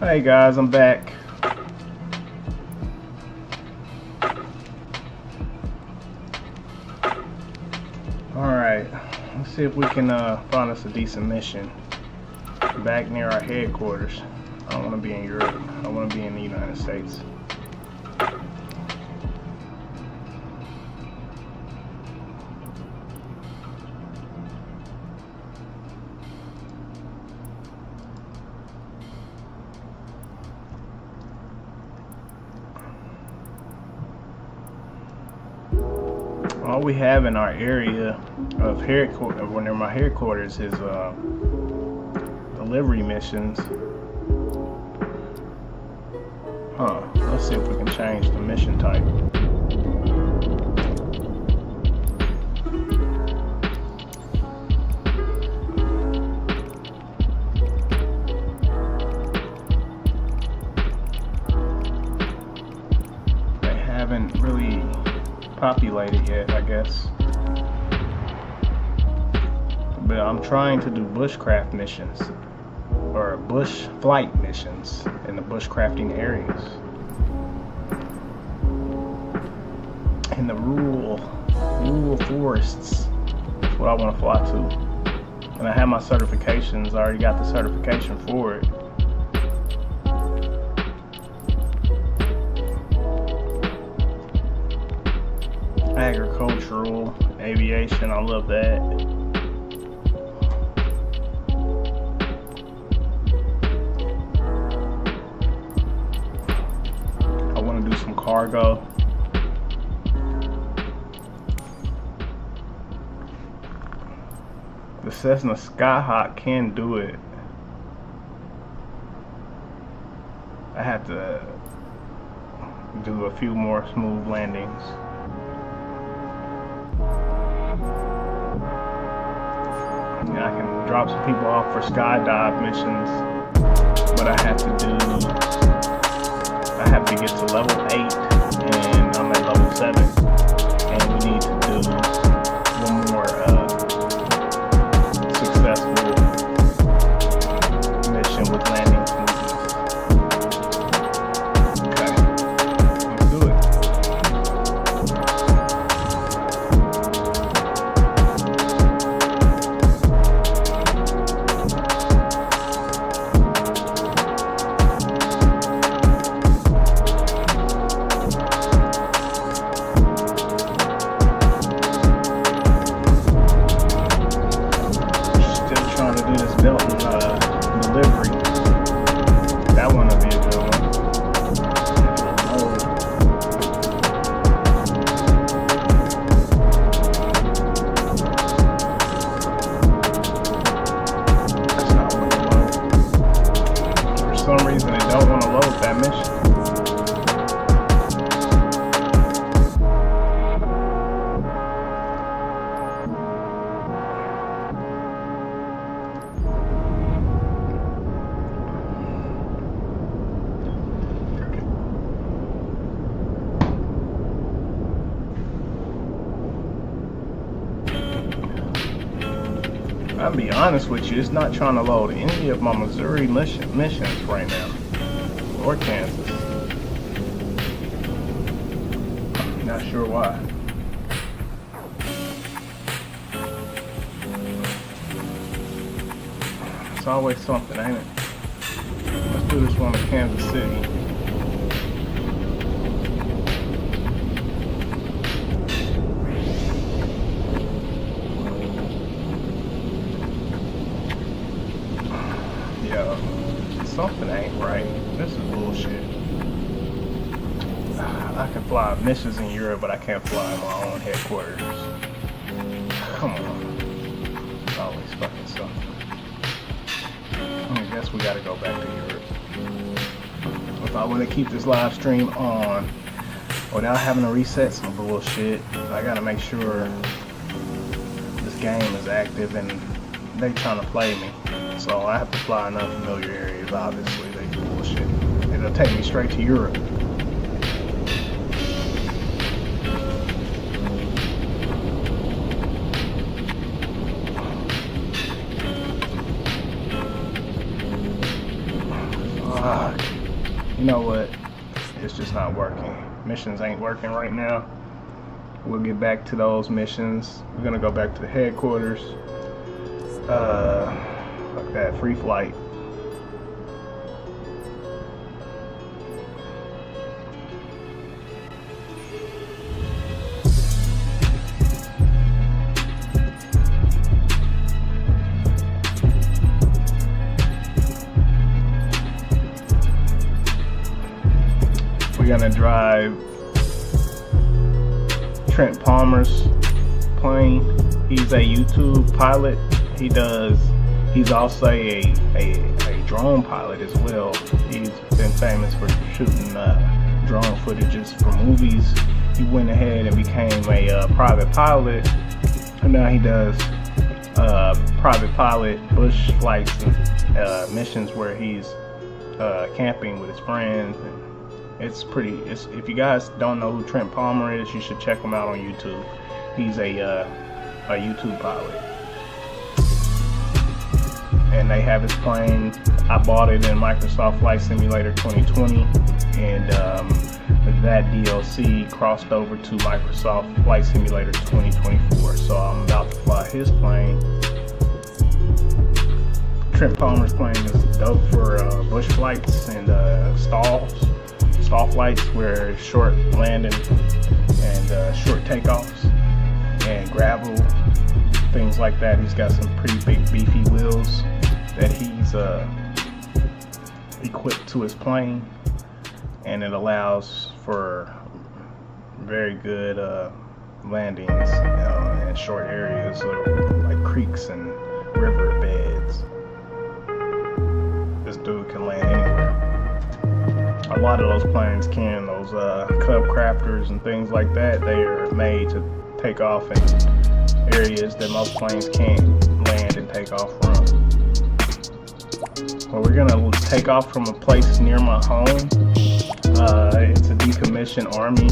Hey guys, I'm back. Alright, let's see if we can find us a decent mission back near our headquarters. I don't want to be in Europe, I want to be in the United States. All we have in our area of headquarters, near my headquarters, is delivery missions. Let's see if we can change the mission type. They haven't really populated yet, I guess. But I'm trying to do bushcraft missions, or bush flight missions in the bushcrafting areas, in the rural forests. That's what I want to fly to. And I have my certifications. I already got the certification for it. Agricultural, aviation, I love that. I want to do some cargo. The Cessna Skyhawk can do it. I have to do a few more smooth landings. I can drop some people off for skydive missions, but I have to get to level 8, and I'm at level 7, and we need to do one more successful mission with landing smoothness. Okay, let's do it. load that mission. I'll be honest with you, it's not trying to load any of my Missouri missions right now, or Kansas. Not sure why. It's always something, ain't it? Let's do this one in Kansas City. Something ain't right. This is bullshit. I can fly missions in Europe, but I can't fly in my own headquarters. Come on. It's always fucking something. I guess we gotta go back to Europe. If I want to keep this live stream on without having to reset some bullshit, I gotta make sure this game is active and they trying to play me. So I have to fly in unfamiliar areas, obviously. They do bullshit. It'll take me straight to Europe. Fuck. You know what? It's just not working. Missions ain't working right now. We'll get back to those missions. We're gonna go back to the headquarters. Fuck that, free flight. We're gonna drive Trent Palmer's plane. He's a YouTube pilot. He's also a drone pilot as well. He's been famous for shooting drone footages for movies. He went ahead and became a private pilot, and now he does private pilot bush flights and missions where he's camping with his friends. And if you guys don't know who Trent Palmer is, you should check him out on YouTube. He's a YouTube pilot. And they have his plane. I bought it in Microsoft Flight Simulator 2020, and that DLC crossed over to Microsoft Flight Simulator 2024. So I'm about to fly his plane. Trent Palmer's plane is dope for bush flights and stall flights, where short landing and short takeoffs and gravel, things like that. He's got some pretty big beefy wheels that he's equipped to his plane, and it allows for very good landings in short areas like creeks and river beds. This dude can land anywhere. A lot of those planes can, those Cub Crafters and things like that, they are made to take off in areas that most planes can't land and take off from. Well, we're gonna take off from a place near my home. It's a decommissioned Army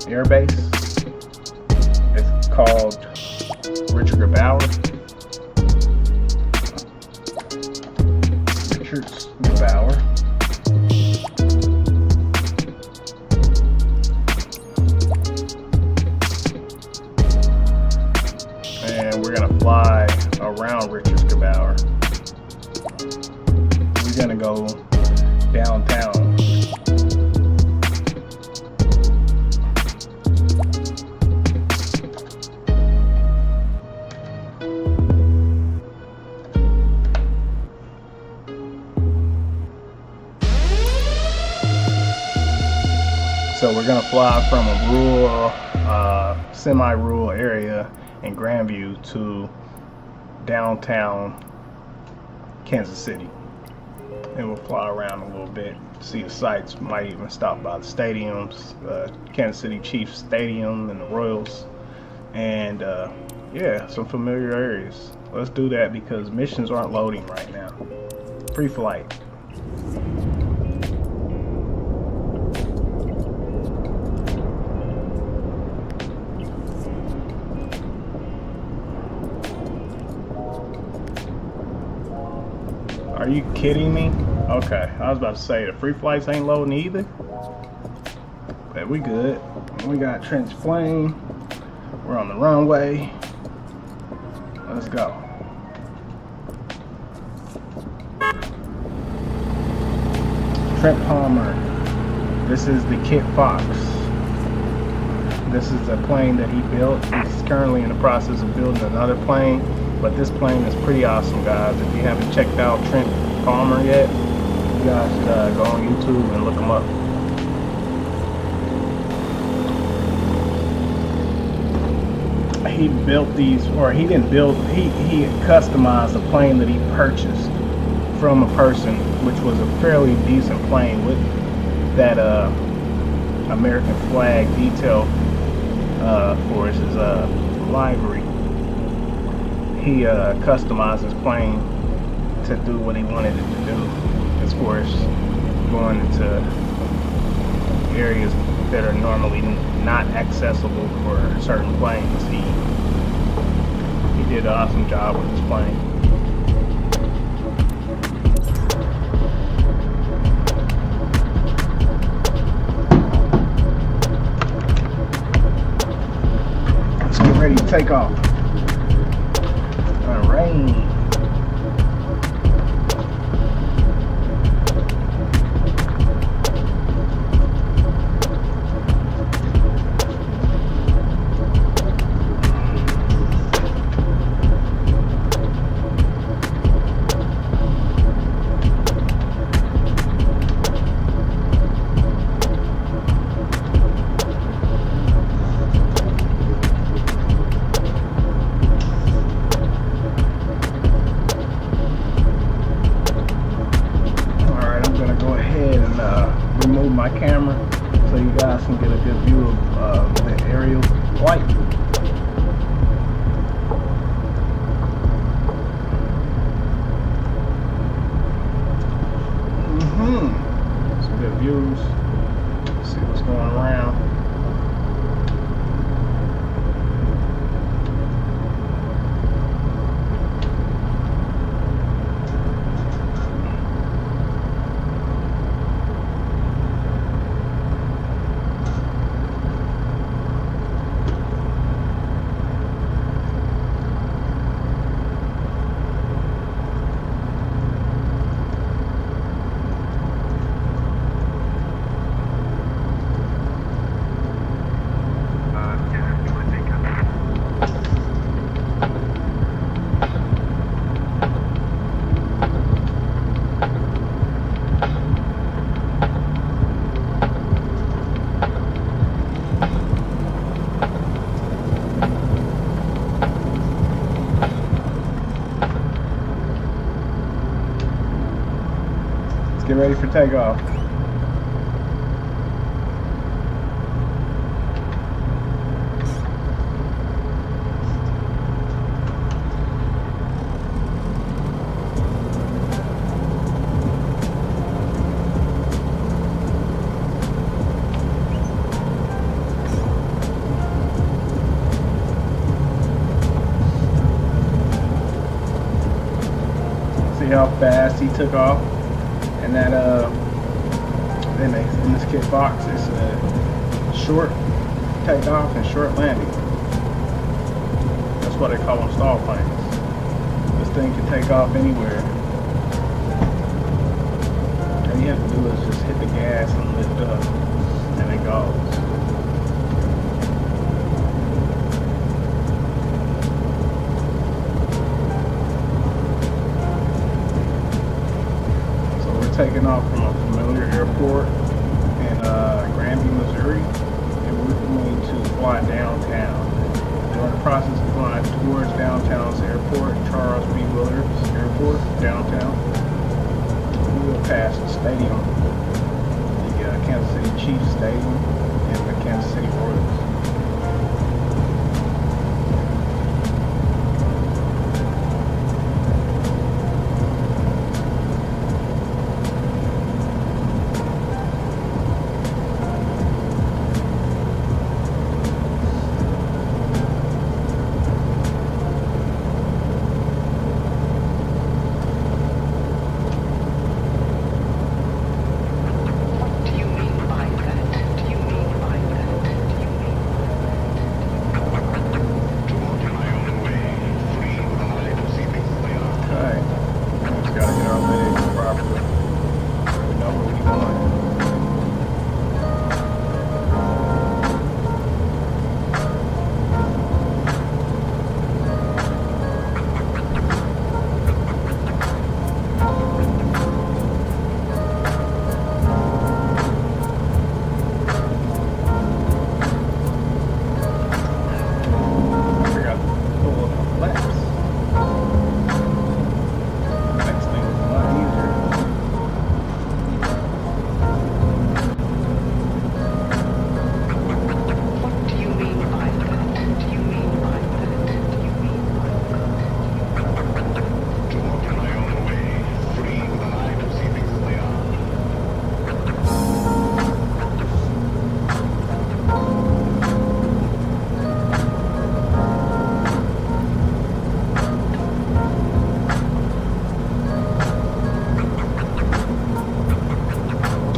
air base. It's called Richard Gebauer. And we're gonna fly around Richard Gebauer. We're gonna go downtown. So we're gonna fly from a rural, semi-rural area in Grandview to downtown Kansas City. and we'll fly around a little bit, see the sights. Might even stop by the stadiums, Kansas City Chiefs Stadium and the Royals, and yeah, some familiar areas. Let's do that because missions aren't loading right now. Pre-flight. Are you kidding me? Okay, I was about to say the free flights ain't loading either. But we good. We got trench plane. We're on the runway. Let's go. Trent Palmer. This is the Kit Fox. This is a plane that he built. He's currently in the process of building another plane, but this plane is pretty awesome, guys. If you haven't checked out Trent Palmer yet, you guys should go on YouTube and look him up. He built these, or he didn't build, he customized a plane that he purchased from a person, which was a fairly decent plane with that American flag detail for his livery. He customized his plane to do what he wanted it to do, as far as going into areas that are normally not accessible for certain planes. He did an awesome job with his plane. Let's get ready to take off. Rain. Remove my camera so you guys can get a good view of the aerial flight. Some good views. See what's going around. Get ready for takeoff. See how fast he took off? And that in this Kit Fox, it's a short takeoff and short landing. That's why they call them stall planes. This thing can take off anywhere. All you have to do is just hit the gas and lift up, and it goes. Taking off from a familiar airport in Granby, Missouri, and we're going to fly downtown. We're in the process of flying towards downtown's airport, Charles B. Williams Airport, downtown. we'll pass the stadium, the Kansas City Chiefs Stadium, and the Kansas City Royals.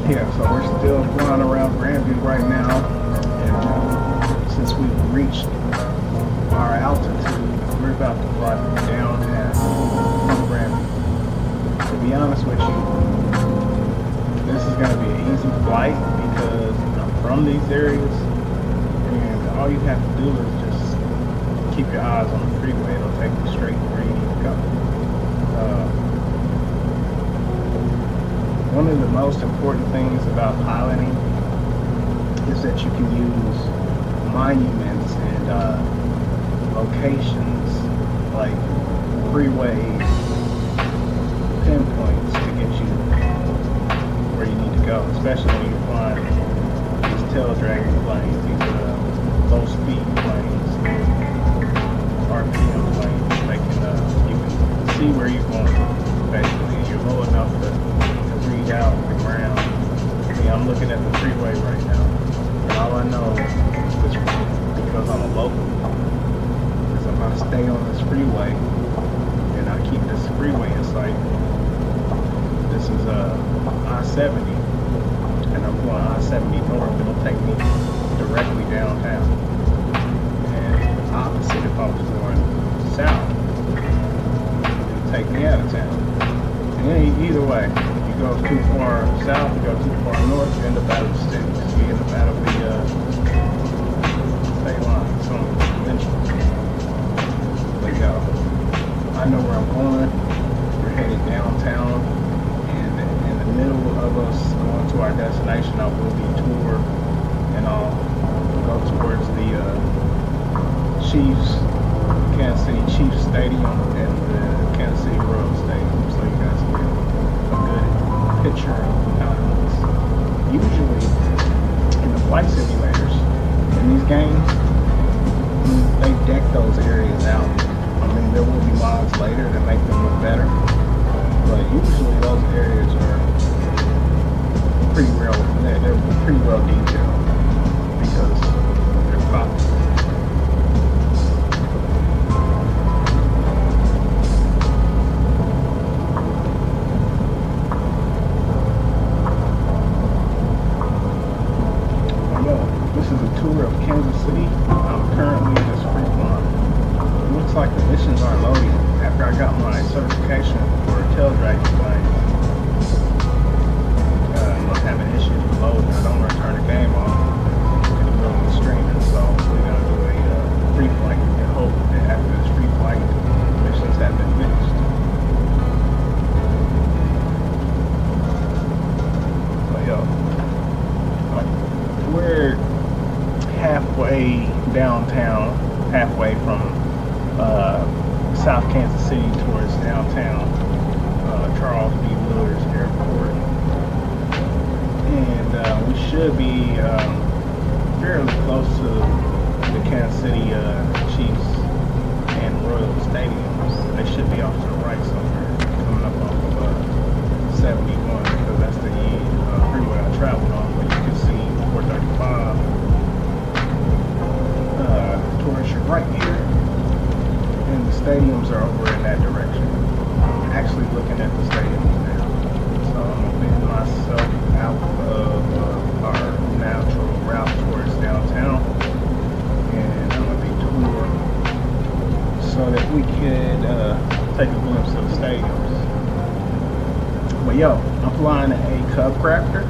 Yeah, so we're still flying around Grandview right now, and since we've reached our altitude, we're about to fly downtown from Grandview. To be honest with you, this is going to be an easy flight because I'm from these areas, and all you have to do is just keep your eyes on the freeway. It'll take you straight where you need to go. One of the most important things about piloting is that you can use monuments and locations like freeway pinpoints to get you where you need to go, especially when you're flying these tail dragging planes, these low speed planes, RPM planes. You can see where you're going, basically. You're low enough to read out the ground. See, I'm looking at the freeway right now, and all I know is because I'm a local, is if I stay on this freeway and I keep this freeway in sight, this is I-70, and I'm going I-70 north. It'll take me directly downtown, and the opposite if I was going south, it'll take me out of town. And either way, you go too far south, you go too far north, you end up out of the city. You end up out of the state line, some convention. But yo, I know where I'm going. We're headed downtown, and in the middle of us going to our destination, I will detour, and I'll go towards the Chiefs, Kansas City Chiefs Stadium, and the Kansas City Royals Stadium, so you guys can get a good picture of how it looks. Usually, in the flight simulators, in these games, they deck those areas out. I mean, there will be mods later that make them look better, but usually those areas are pretty real. They're pretty well detailed because they're popular. Tour of Kansas City. I'm currently just free flying. It looks like the missions aren't loading. After I got my certification for tail dragging planes, I'm having issues with loading. I don't want to turn the game off in the middle of the streaming, so we're going to do a free flight and hope that after this free flight, missions have been finished. But yo, we're halfway downtown, halfway from South Kansas City towards downtown Charles B. Willard's Airport. and we should be fairly close to the Kansas City Chiefs and Royal Stadiums. They should be off to the right somewhere, coming up off of 71, because that's the freeway I traveled on. But you can see 435 towards your right here, and the stadiums are over in that direction. I'm actually looking at the stadiums now, so I'm gonna bend myself out of our natural route towards downtown, and I'm gonna be touring so that we could take a glimpse of the stadiums. But yo, I'm flying a Cub Crafter.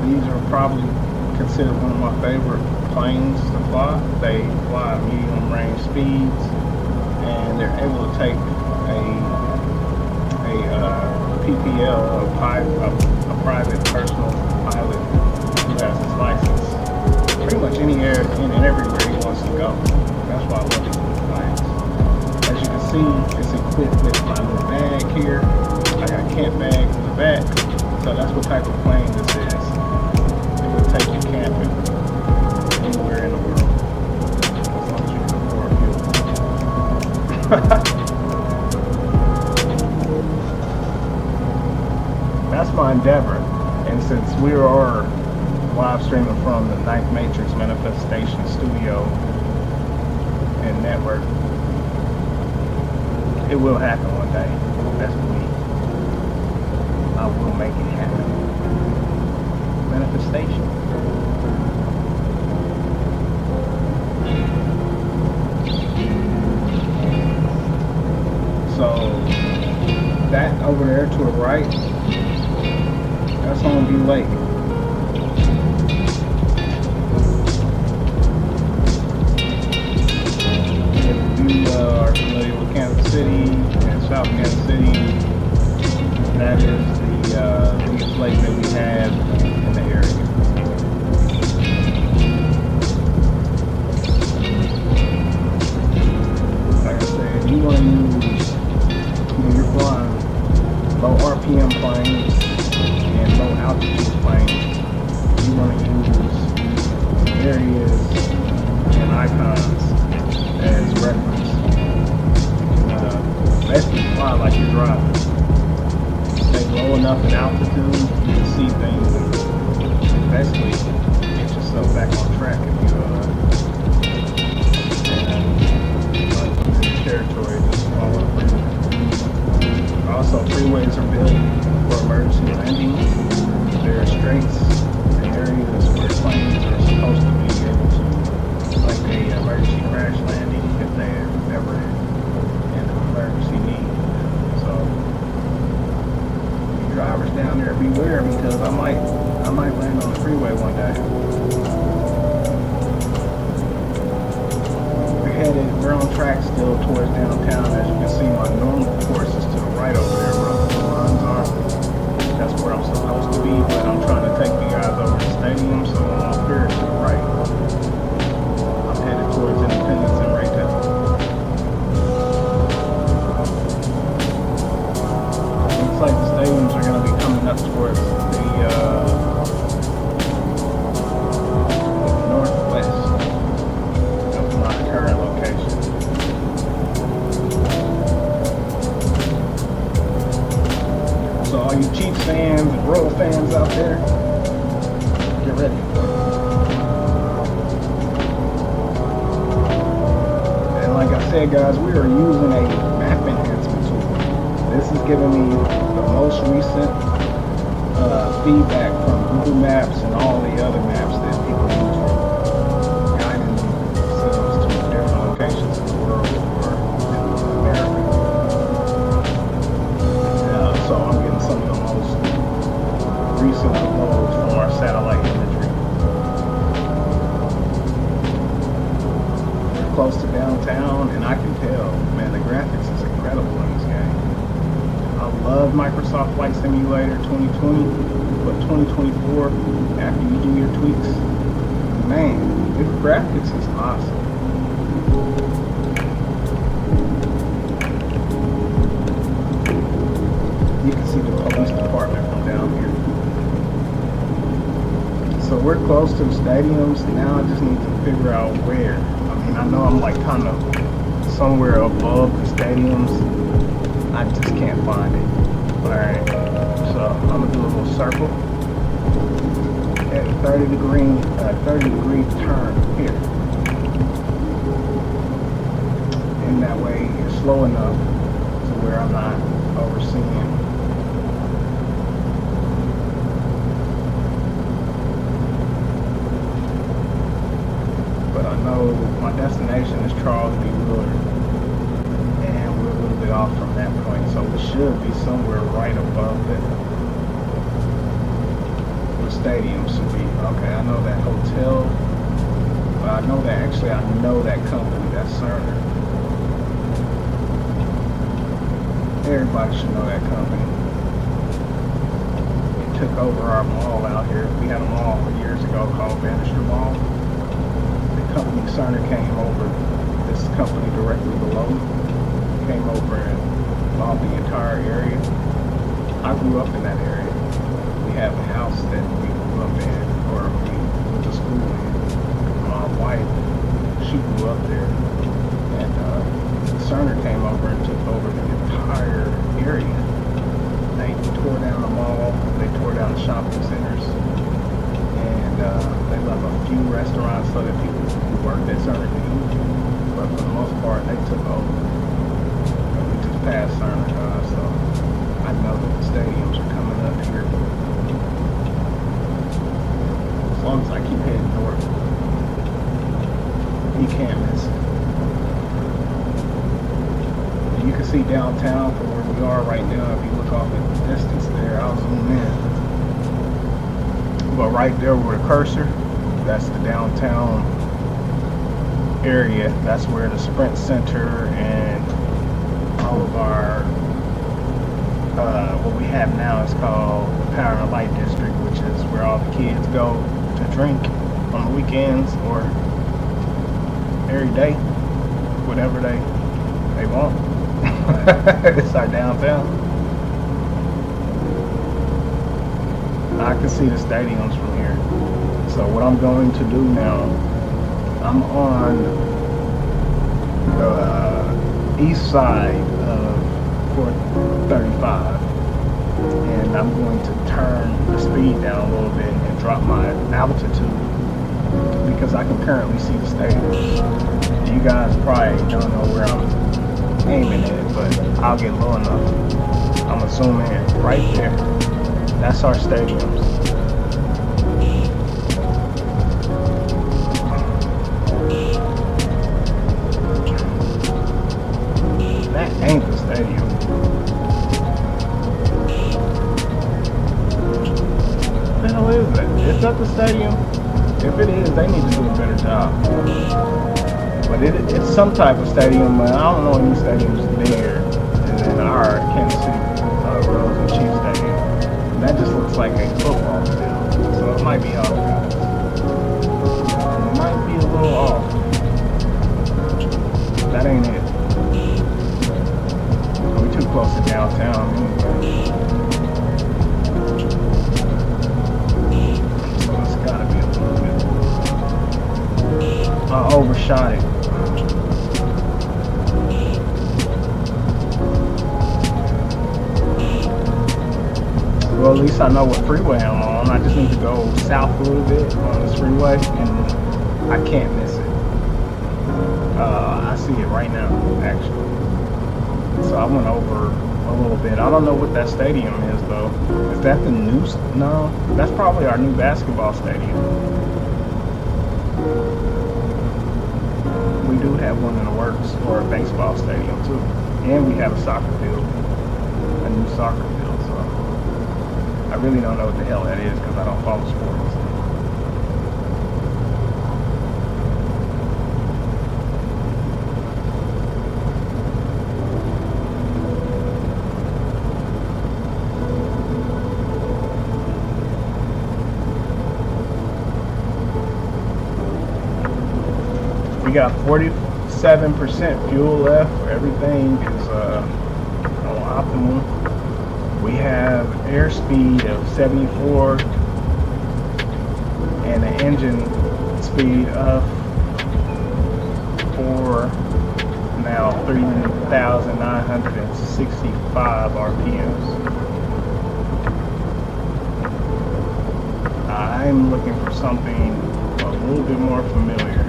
These are probably considered one of my favorite planes to fly. They fly medium range speeds, and they're able to take a PPL, a private personal pilot who has his license, pretty much anywhere and everywhere he wants to go. That's why I love these little planes. As you can see, it's equipped with my little bag here. I got camp bags in the back, so that's what type of plane this is. It will take you camping anywhere in the world, as long as you can afford fuel. That's my endeavor, and since we are live streaming from the Ninth Matrix Manifestation Studio and network, it will happen one day. That's me. I will make it happen. Manifestation. So that over there to the right, that's Longview Lake. If you are familiar with Kansas City and South Kansas City, that is the biggest lake that we have in the area. Like I said, you want to use, when you're flying low RPM planes and low altitude planes, you want to use areas and icons as reference. Basically fly like you're driving. Stay low enough in altitude, you can see things, and basically get yourself back on track if you run through your territory, just follow the freeway. Also, freeways are built for emergency landing. There are straits and areas where planes are supposed to be able to, like a emergency crash landing if they're ever in an emergency need. So, you drivers down there, beware, because I might land on the freeway one day. We're on track still towards downtown. As you can see, my normal course is to the right over there where the lines are. That's where I'm supposed to be, but I'm trying to take you guys over to the stadium, so I'm off here to the right. I'm headed towards Independence and Raytown. Looks like the stadiums are going to be coming up towards the northwest of my current location. So all you Chiefs fans and Royal fans out there, get ready. And like I said, guys, we are using a map enhancement tool. This is giving me the most recent feedback from Google Maps and all the other maps that people use for guiding themselves to different locations in the world or in America. So I'm getting some of the most recent uploads from our satellite imagery. We're close to downtown, and I can tell, man, the graphics is incredible in this game. I love Microsoft Flight Simulator 2020, but 2024, after you do your tweaks, man, the graphics is awesome. You can see the police department from down here. we're close to the stadiums. Now I just need to figure out where. I mean, I know I'm like kind of somewhere above the stadiums. I just can't find it. Alright, so I'm gonna do a little circle at 30 degree turn here. And that way it's slow enough to where I'm not overseeing. But I know my destination is Charles B. Willard, and we're a little bit off from that point, so we should be somewhere right above it. The stadium should be. Okay, I know that hotel, but I know that actually I know that company, that's Cerner. Everybody should know that company. It took over our mall out here. We had a mall years ago called Bannister Mall. Company Cerner came over, this company directly below me, came over and bought the entire area. I grew up in that area. We have a house that we grew up in, or we went to school in. My wife, she grew up there. And Cerner came over and took over the entire area. They tore down the mall, they tore down the shopping centers, and they left a few restaurants so that people who worked at Cerner could eat. But for the most part, they took over. And we just passed Cerner, so I know that the stadiums are coming up here. As long as I keep heading north, you can't miss it. And you can see downtown from where we are right now. If you look off at the distance there, I'll zoom in. But right there with a cursor, that's the downtown area. That's where the Sprint Center and all of our, what we have now is called the Power and Light District, which is where all the kids go to drink on the weekends or every day, whatever they want. It's our downtown. I can see the stadiums from here. So what I'm going to do now, I'm on the east side of 435, and I'm going to turn the speed down a little bit and drop my altitude because I can currently see the stadiums. You guys probably don't know where I'm aiming at, but I'll get low enough. I'm gonna zoom in right there. That's our stadiums. That ain't the stadium. What the hell is that? Is that the stadium? If it is, they need to do a better job. But it's some type of stadium, but I don't know any stadiums bigger than our Kansas City Royals and Chiefs stadium. That just looks like a football field, so it might be off. It might be a little off. That ain't it. We're too close to downtown anyway. So it's gotta be a little bit. I overshot it. Well, at least I know what freeway I'm on. I just need to go south a little bit on this freeway, and I can't miss it. I see it right now, actually. So I went over a little bit. I don't know what that stadium is, though. Is that the new? No, that's probably our new basketball stadium. We do have one in the works for a baseball stadium, too. And we have a soccer field, a new soccer field. I really don't know what the hell that is because I don't follow sports. We got 47% fuel left. Everything is on optimal. We have airspeed of 74 and the engine speed of for now 3,965 RPMs. I'm looking for something a little bit more familiar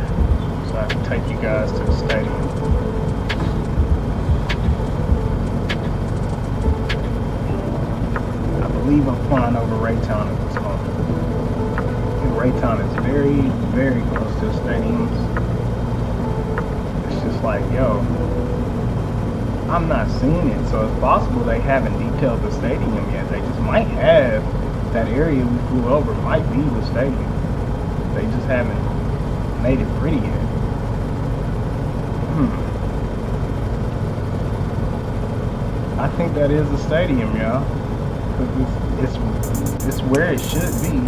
so I can take you guys to the stadium. I believe I'm flying over Raytown at this moment. And Raytown is very, very close to the stadiums. It's just like, yo, I'm not seeing it, so it's possible they haven't detailed the stadium yet. They just might have. That area we flew over might be the stadium. They just haven't made it pretty yet. I think that is the stadium, y'all. It's where it should be.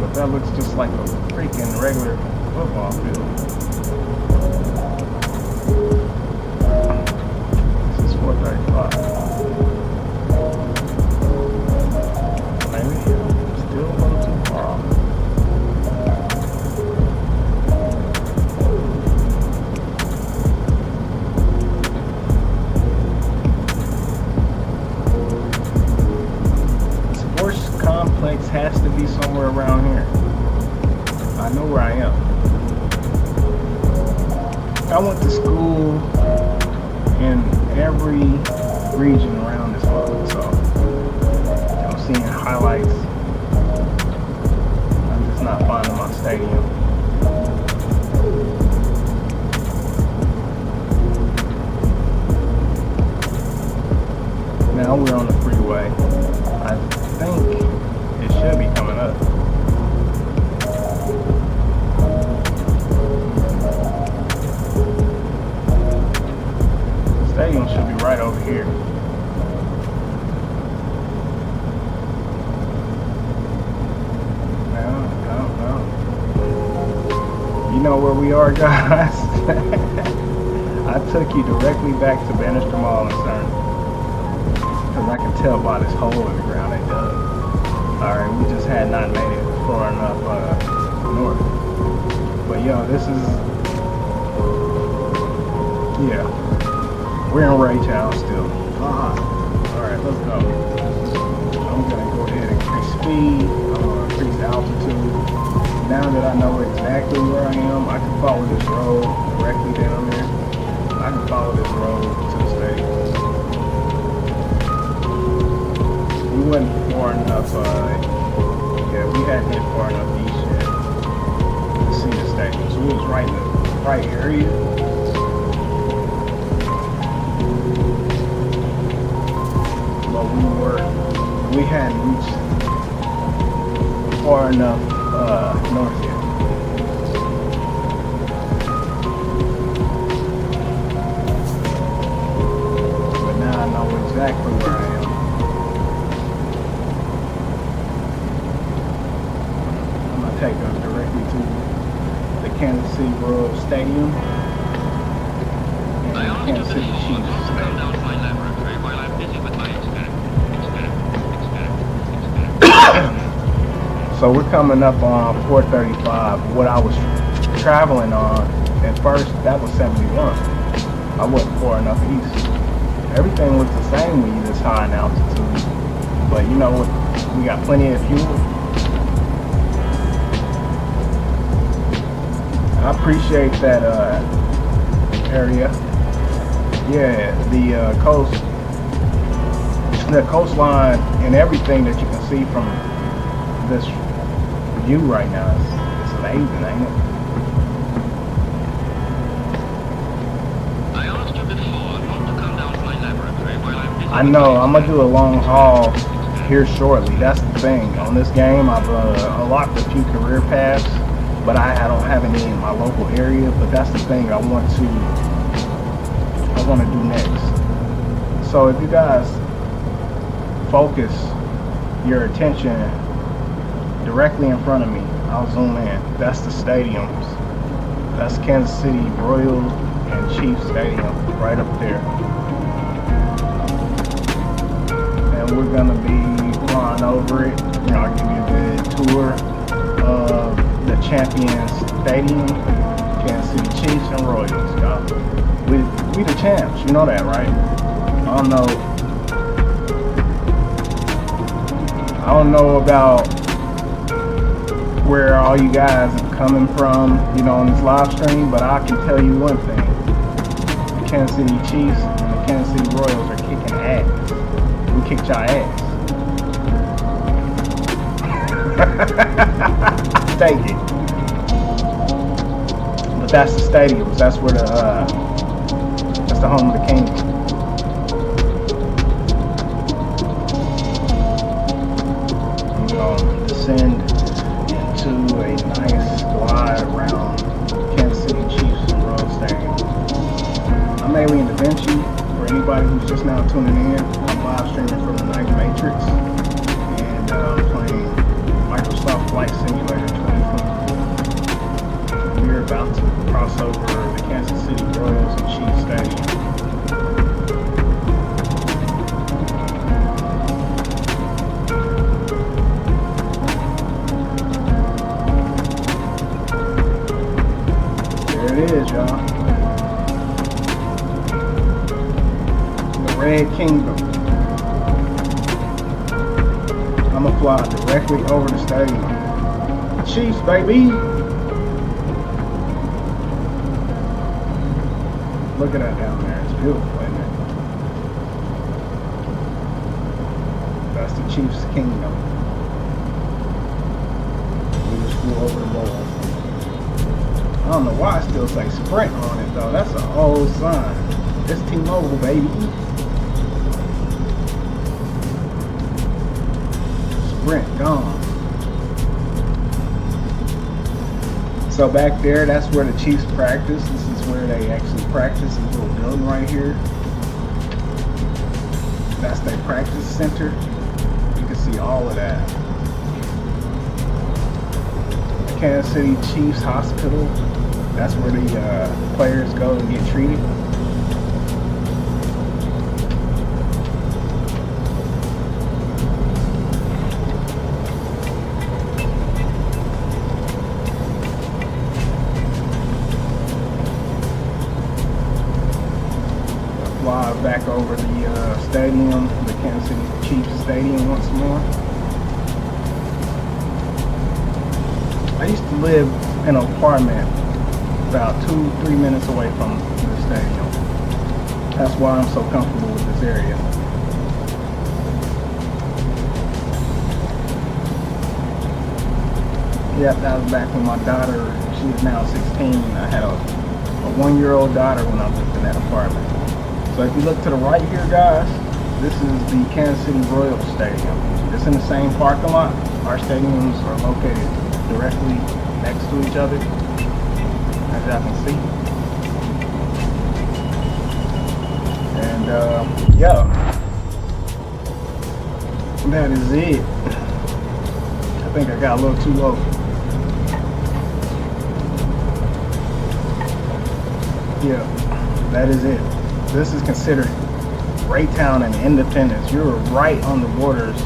But that looks just like a freaking regular football field. This is 435. Has to be somewhere around here. I know where I am. I went to school in every region around this mother, so I'm seeing highlights. I'm just not finding my stadium. Now we're on the freeway. I think should be coming up. The stadium should be right over here. No. You know where we are, guys? I took you directly back to Bannister Mall and CERN. Because I can tell by this hole in the ground they dug. Alright, we just had not made it far enough north. But yo, this is, yeah, we're in Raytown still. Alright, let's go. I'm gonna go ahead and increase speed, increase altitude. Now that I know exactly where I am, I can follow this road directly down there. I can follow this road to the stadium. We wasn't far enough, yeah, we hadn't hit far enough east yet to see the stadium. So we was right in the right area. But we hadn't reached far enough north yet. But now I know exactly where I am. Take us directly to the Kansas City Royal Stadium and the Kansas City Chiefs Stadium. So we're coming up on 435. What I was traveling on at first, that was 71. I wasn't far enough east. Everything was the same when you're this high in altitude. But you know what? We got plenty of fuel. I appreciate that area. Yeah, the coastline and everything that you can see from this view right now is amazing, ain't it? I asked you before not to come down to my laboratory while I'm busy. I know, I'm gonna do a long haul here shortly. That's the thing. On this game, I've unlocked a few career paths, but I don't have any in my local area. But that's the thing I want to do next. So if you guys focus your attention directly in front of me, I'll zoom in. That's the stadiums. That's Kansas City Royals and Chiefs Stadium right up there. And we're gonna be flying over it. You know, I'll give you a good tour. Champions Stadium, Kansas City Chiefs and Royals, y'all. We the champs, you know that, right? I don't know about where all you guys are coming from, you know, on this live stream, but I can tell you one thing. The Kansas City Chiefs and the Kansas City Royals are kicking ass. We kicked y'all ass. Take it. But that's the stadiums. That's where that's the home of the Kings. I'm gonna descend into a nice glide around Kansas City Chiefs and Royals Stadium. I'm Alien Da Vinci. For anybody who's just now tuning in, I'm live streaming from the Night Matrix, and I'm playing Microsoft Flight Simulator 2024. We're about to cross over the Kansas City Royals and Chiefs Stadium. There it is, y'all. The Red Kingdom. I'm gonna fly directly over the stadium. Chiefs, baby! Look at that down there. It's beautiful, isn't it? That's the Chiefs Kingdom. We just flew over the ball. I don't know why I still say Sprint on it, though. That's an old sign. It's T-Mobile, baby. Sprint gone. So back there, that's where the Chiefs practice. This is where they actually practice, this little building right here. That's their practice center. You can see all of that. The Kansas City Chiefs Hospital. That's where the players go and get treated. Fly back over the stadium, the Kansas City Chiefs Stadium once more. I used to live in an apartment about 2-3 minutes away from the stadium. That's why I'm so comfortable with this area. Yep, that was back when my daughter, she is now 16. I had a 1-year-old daughter when I lived in that apartment. So if you look to the right here, guys, this is the Kansas City Royals Stadium. It's in the same parking lot. Our stadiums are located directly next to each other, as y'all can see. And yeah, that is it. I think I got a little too low. Yeah, that is it. This is considered Raytown and Independence. You're right on the borders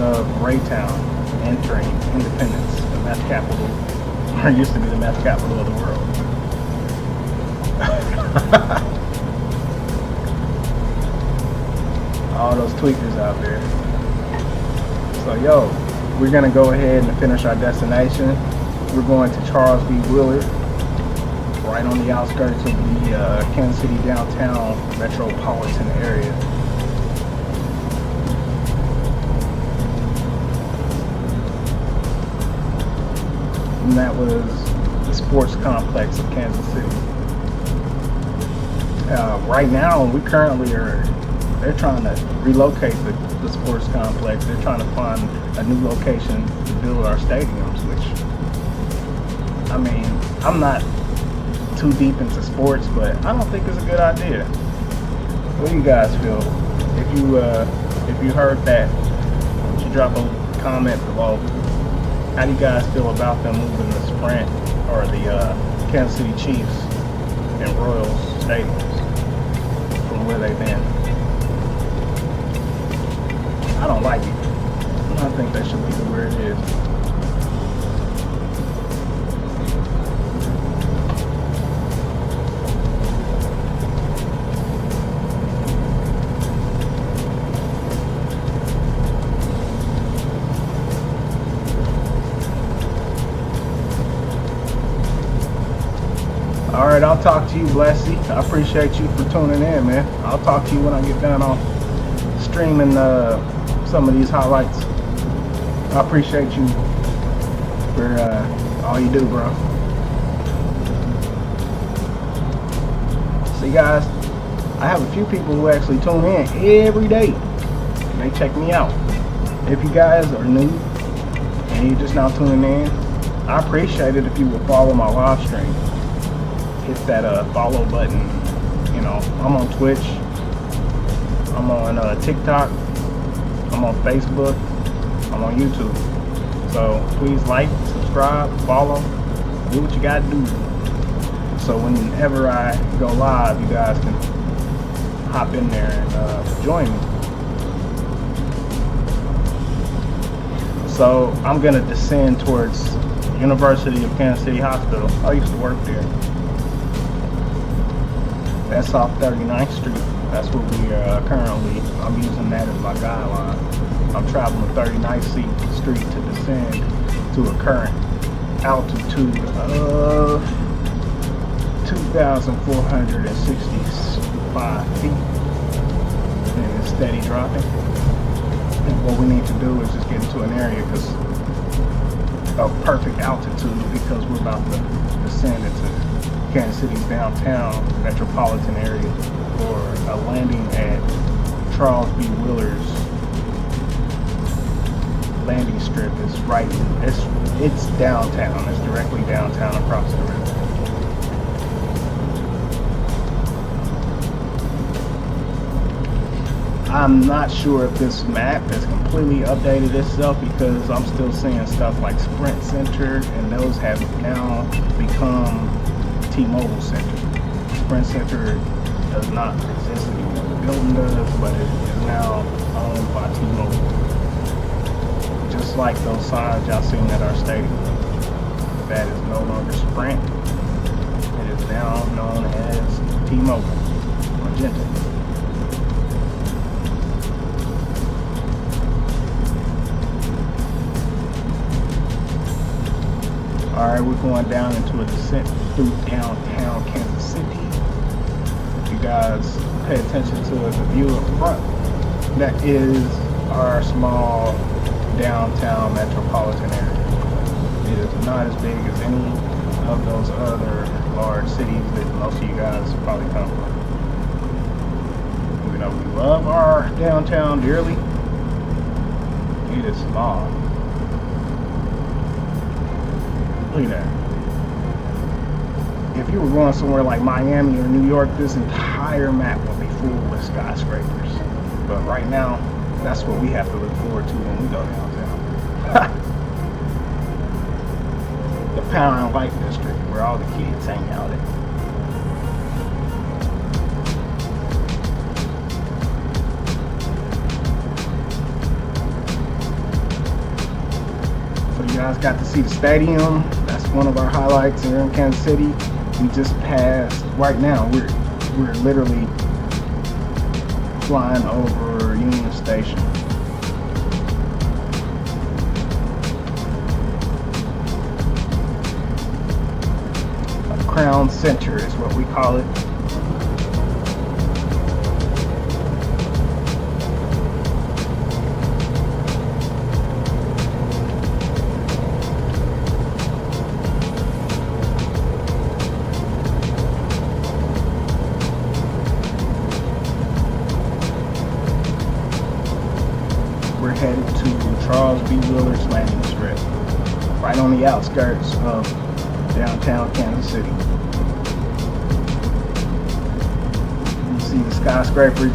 of Raytown, entering Independence, the meth capital, or used to be the meth capital of the world. All those tweakers out there. So yo, we're gonna go ahead and finish our destination. We're going to Charles B. Willard, right on the outskirts of the Kansas City downtown metropolitan area. And that was the sports complex of Kansas City. Right now, we currently they're trying to relocate the sports complex. They're trying to find a new location to build our stadiums, which, I mean, I'm not too deep into sports, but I don't think it's a good idea. What do you guys feel? If you heard that, why don't you drop a comment below. How do you guys feel about them moving the Sprint or the Kansas City Chiefs and Royals stadiums from where they've been? I don't like it. I think they should leave it where it is. Alright, I'll talk to you, Blessy. I appreciate you for tuning in, man. I'll talk to you when I get done on streaming some of these highlights. I appreciate you for all you do, bro. See, guys, I have a few people who actually tune in every day. They check me out. If you guys are new and you're just now tuning in, I appreciate it if you would follow my live stream. Hit that follow button. You know, I'm on Twitch. I'm on TikTok. I'm on Facebook. I'm on YouTube. So please like, subscribe, follow, do what you gotta do. So whenever I go live, you guys can hop in there and join me. So I'm gonna descend towards University of Kansas City Hospital. I used to work there. That's off 39th Street. That's where we currently, I'm using that as my guideline. I'm traveling 39th Street to descend to a current altitude of 2,465 feet. And it's steady dropping. And what we need to do is just get into an area of perfect altitude, because we're about to descend into Kansas City's downtown metropolitan area for a landing at Charles B. Willer's landing strip. Is right, it's downtown. It's directly downtown across the river. I'm not sure if this map has completely updated itself, because I'm still seeing stuff like Sprint Center, and those have now become T-Mobile Center. Sprint Center does not exist anymore. The building does, but it is now owned by T-Mobile. Just like those signs y'all seen at our stadium. That is no longer Sprint. It is now known as T-Mobile, Magenta. Alright, we're going down into a descent through downtown Kansas City. If you guys pay attention to the view up front, that is our small downtown metropolitan area. It is not as big as any of those other large cities that most of you guys probably come from. Even though we love our downtown dearly, it is small. Look at that. If you were going somewhere like Miami or New York, this entire map would be full with skyscrapers. But right now, that's what we have to look forward to when we go downtown. The Power and Light District, where all the kids hang out at. So you guys got to see the stadium. That's one of our highlights here in Kansas City. We just passed, right now, we're literally flying over Union Station. Crown Center is what we call it. We're headed to Charles B. Willer's landing strip, right on the outskirts of downtown Kansas City. You see the skyscrapers.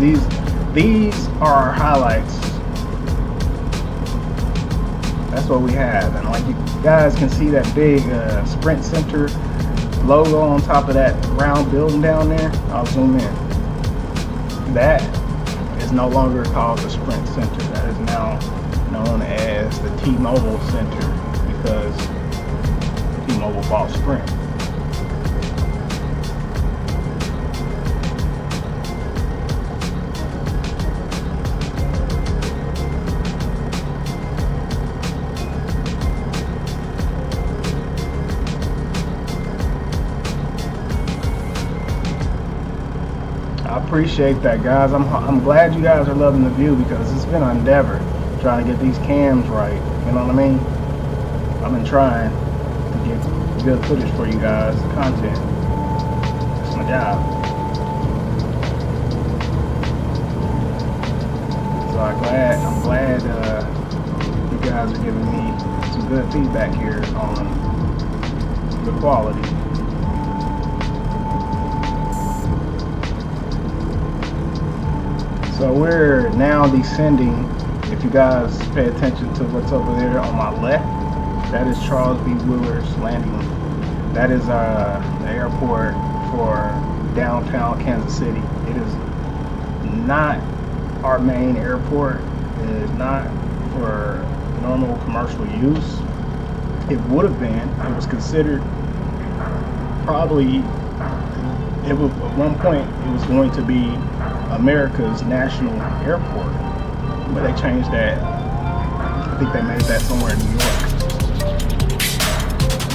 These are our highlights. That's what we have. And like you guys can see that big Sprint Center logo on top of that round building down there. I'll zoom in. That is no longer called the Sprint Center. That is now known as the T-Mobile Center, because T-Mobile bought Sprint. appreciate that, guys. I'm glad you guys are loving the view because it's been an endeavor trying to get these cams right. You know what I mean? I've been trying to get good footage for you guys, content. It's my job. So I'm glad you guys are giving me some good feedback here on the quality. So we're now descending. If you guys pay attention to what's over there on my left, that is Charles B. Willard's Landing. That is the airport for downtown Kansas City. It is not our main airport. It is not for normal commercial use. It would have been. It was considered probably. It was at one point. It was going to be America's national airport, but they changed that. I think they made that somewhere in New York.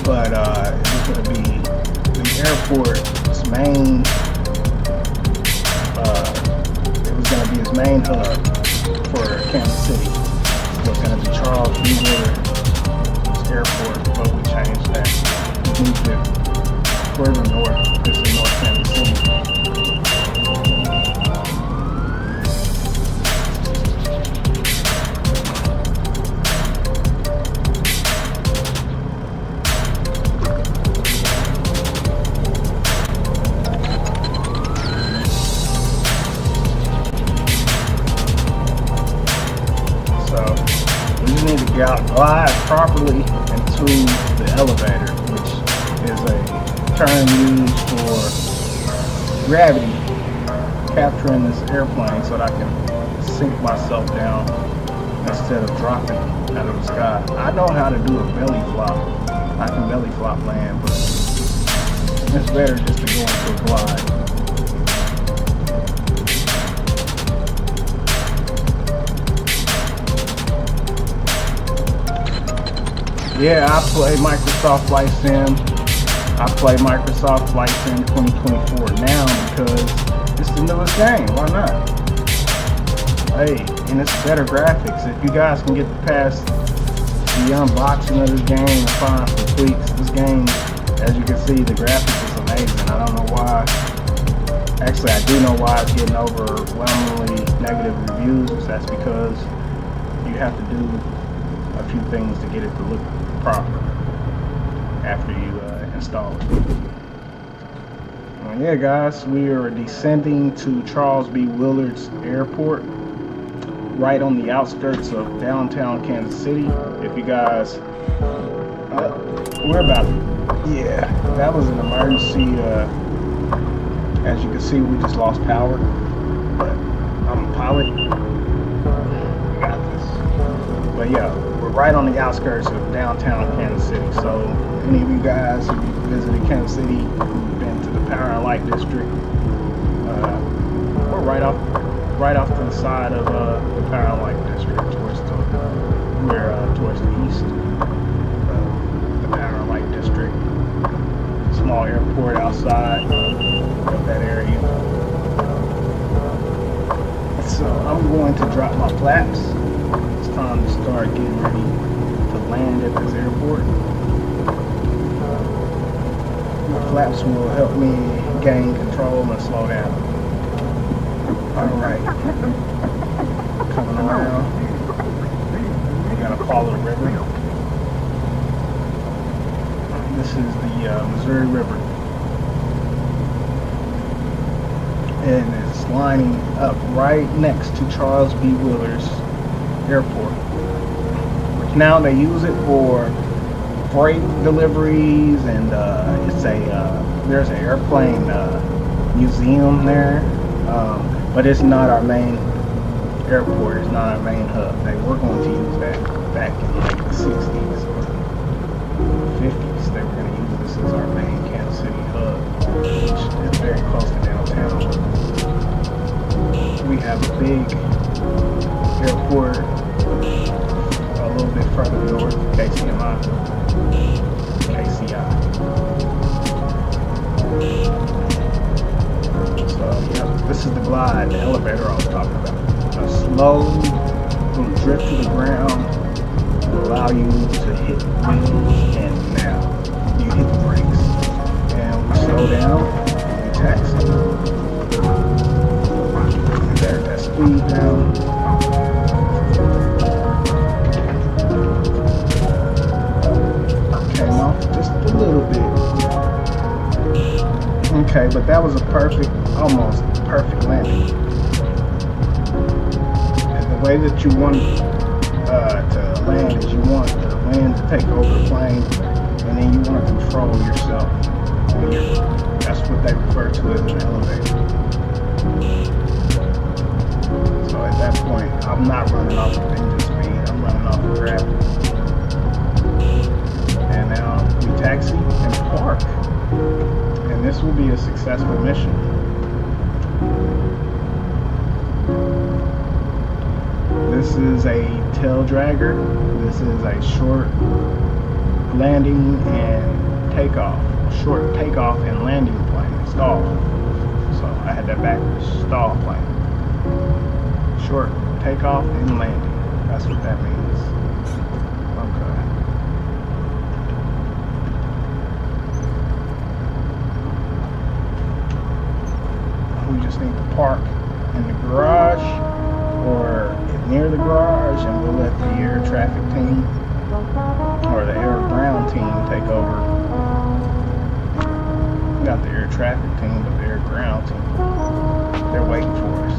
But it was going to be the airport's main. It was going to be its main hub for Kansas City. It was going to be Charles B. Willard's airport, but we changed that. We moved it further north. It's in North Kansas City. Glide properly into the elevator, which is a term used for gravity, capturing this airplane so that I can sink myself down instead of dropping out of the sky. I know how to do a belly flop. I can belly flop land, but it's better just to go into a glide. Yeah, I play Microsoft Flight Sim. I play Microsoft Flight Sim 2024 now because it's the newest game. Why not? Hey, and it's better graphics. If you guys can get past the unboxing of this game and find some tweaks, this game, as you can see, the graphics is amazing. I don't know why. Actually, I do know why it's getting overwhelmingly negative reviews. That's because you have to do a few things to get it to look proper after you install it. Well, yeah, guys, we are descending to Charles B. Willard's Airport, right on the outskirts of downtown Kansas City. If you guys, we're about, yeah, that was an emergency. As you can see, we just lost power, but I'm a pilot. We got this. But yeah, we're right on the outskirts of downtown Kansas City. So any of you guys who visited Kansas City, who've been to the Power and Light District, we're right off to the side of the Power and Light District, towards the east of the Power and Light District. Small airport outside of that area. So I'm going to drop my flaps. It's time to start getting ready to land at this airport. My flaps will help me gain control and slow down. Alright. Coming around. We gotta follow the river. This is the Missouri River. And it's lining up right next to Charles B. Willard's Airport. Now they use it for freight deliveries, and it's there's an airplane museum there, but it's not our main airport. It's not our main hub. They were going to use that back in like the 60s or 50s. They were going to use this as our main Kansas City hub, which is very close to downtown. We have a big airport a little bit further north, KCI. So This is the glide, the elevator I was talking about. A slow little drift to the ground will allow you to hit wings, and now you hit the brakes. And we slow down, we taxi. There's that speed now. Came off just a little bit. Okay, but that was a perfect, almost perfect landing. And the way that you want to land is you want the wind to take over the plane, and then you want to control yourself. That's what they refer to as an elevator. So at that point, I'm not running off of engine speed, I'm running off of gravity. And now we taxi and park. And this will be a successful mission. This is a tail dragger. This is a short landing and takeoff. Short takeoff and landing plane. Stall. So I had that backwards. Stall plane. Short takeoff and landing. That's what that means. Okay. We just need to park in the garage or near the garage, and we'll let the air traffic team or the air ground team take over. Not the air traffic team, but the air ground team. They're waiting for us.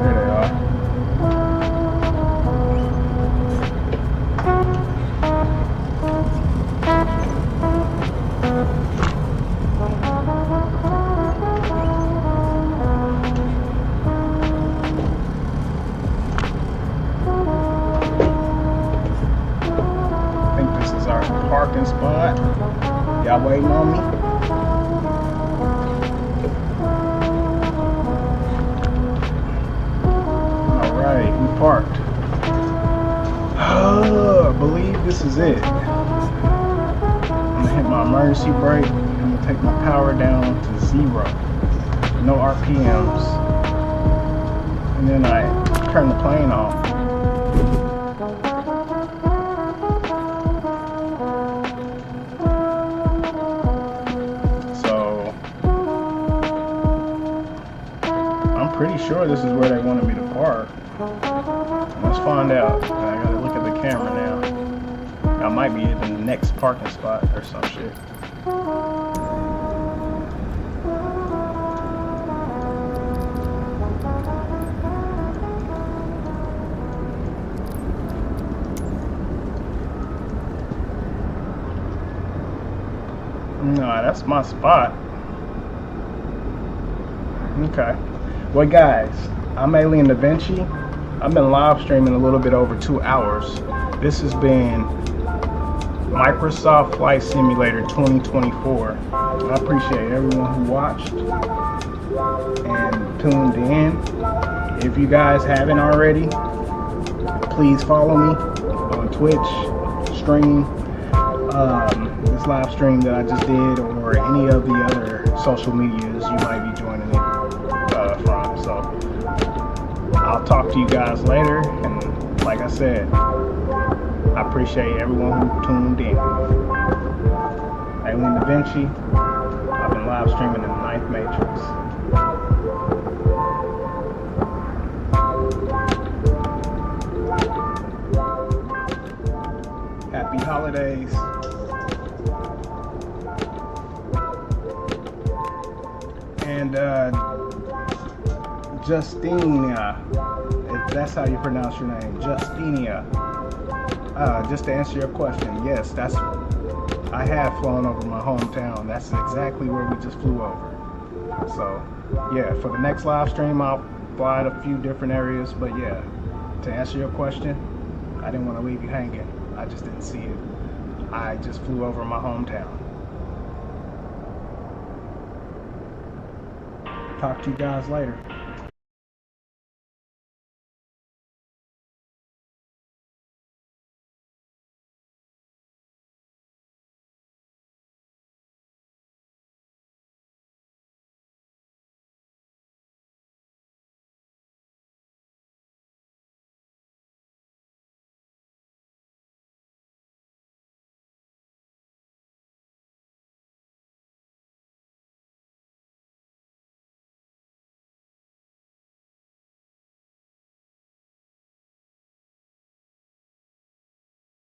There they are. Parking spot. Y'all waiting on me? Alright, we parked. I believe this is it. I'm gonna hit my emergency brake. I'm gonna take my power down to 0. No RPMs. And then I turn the plane off. Pretty sure this is where they wanted me to park. Let's find out. I gotta look at the camera now. I might be in the next parking spot or some shit. No, that's my spot. Okay. Well, guys, I'm Alien Da Vinci. I've been live streaming a little bit over 2 hours. This has been Microsoft Flight Simulator 2024. I appreciate everyone who watched and tuned in. If you guys haven't already, please follow me on Twitch stream, this live stream that I just did, or any of the other social medias you might be joining in from. So I'll talk to you guys later, and like I said, I appreciate everyone who tuned in. Alien Da Vinci. I've been live streaming in the 9th Matrix. Happy holidays. And Justinia, if that's how you pronounce your name, Justinia. Just to answer your question, yes, I have flown over my hometown. That's exactly where we just flew over. So, yeah, for the next live stream, I'll fly to a few different areas. But yeah, to answer your question, I didn't want to leave you hanging. I just didn't see it. I just flew over my hometown. Talk to you guys later.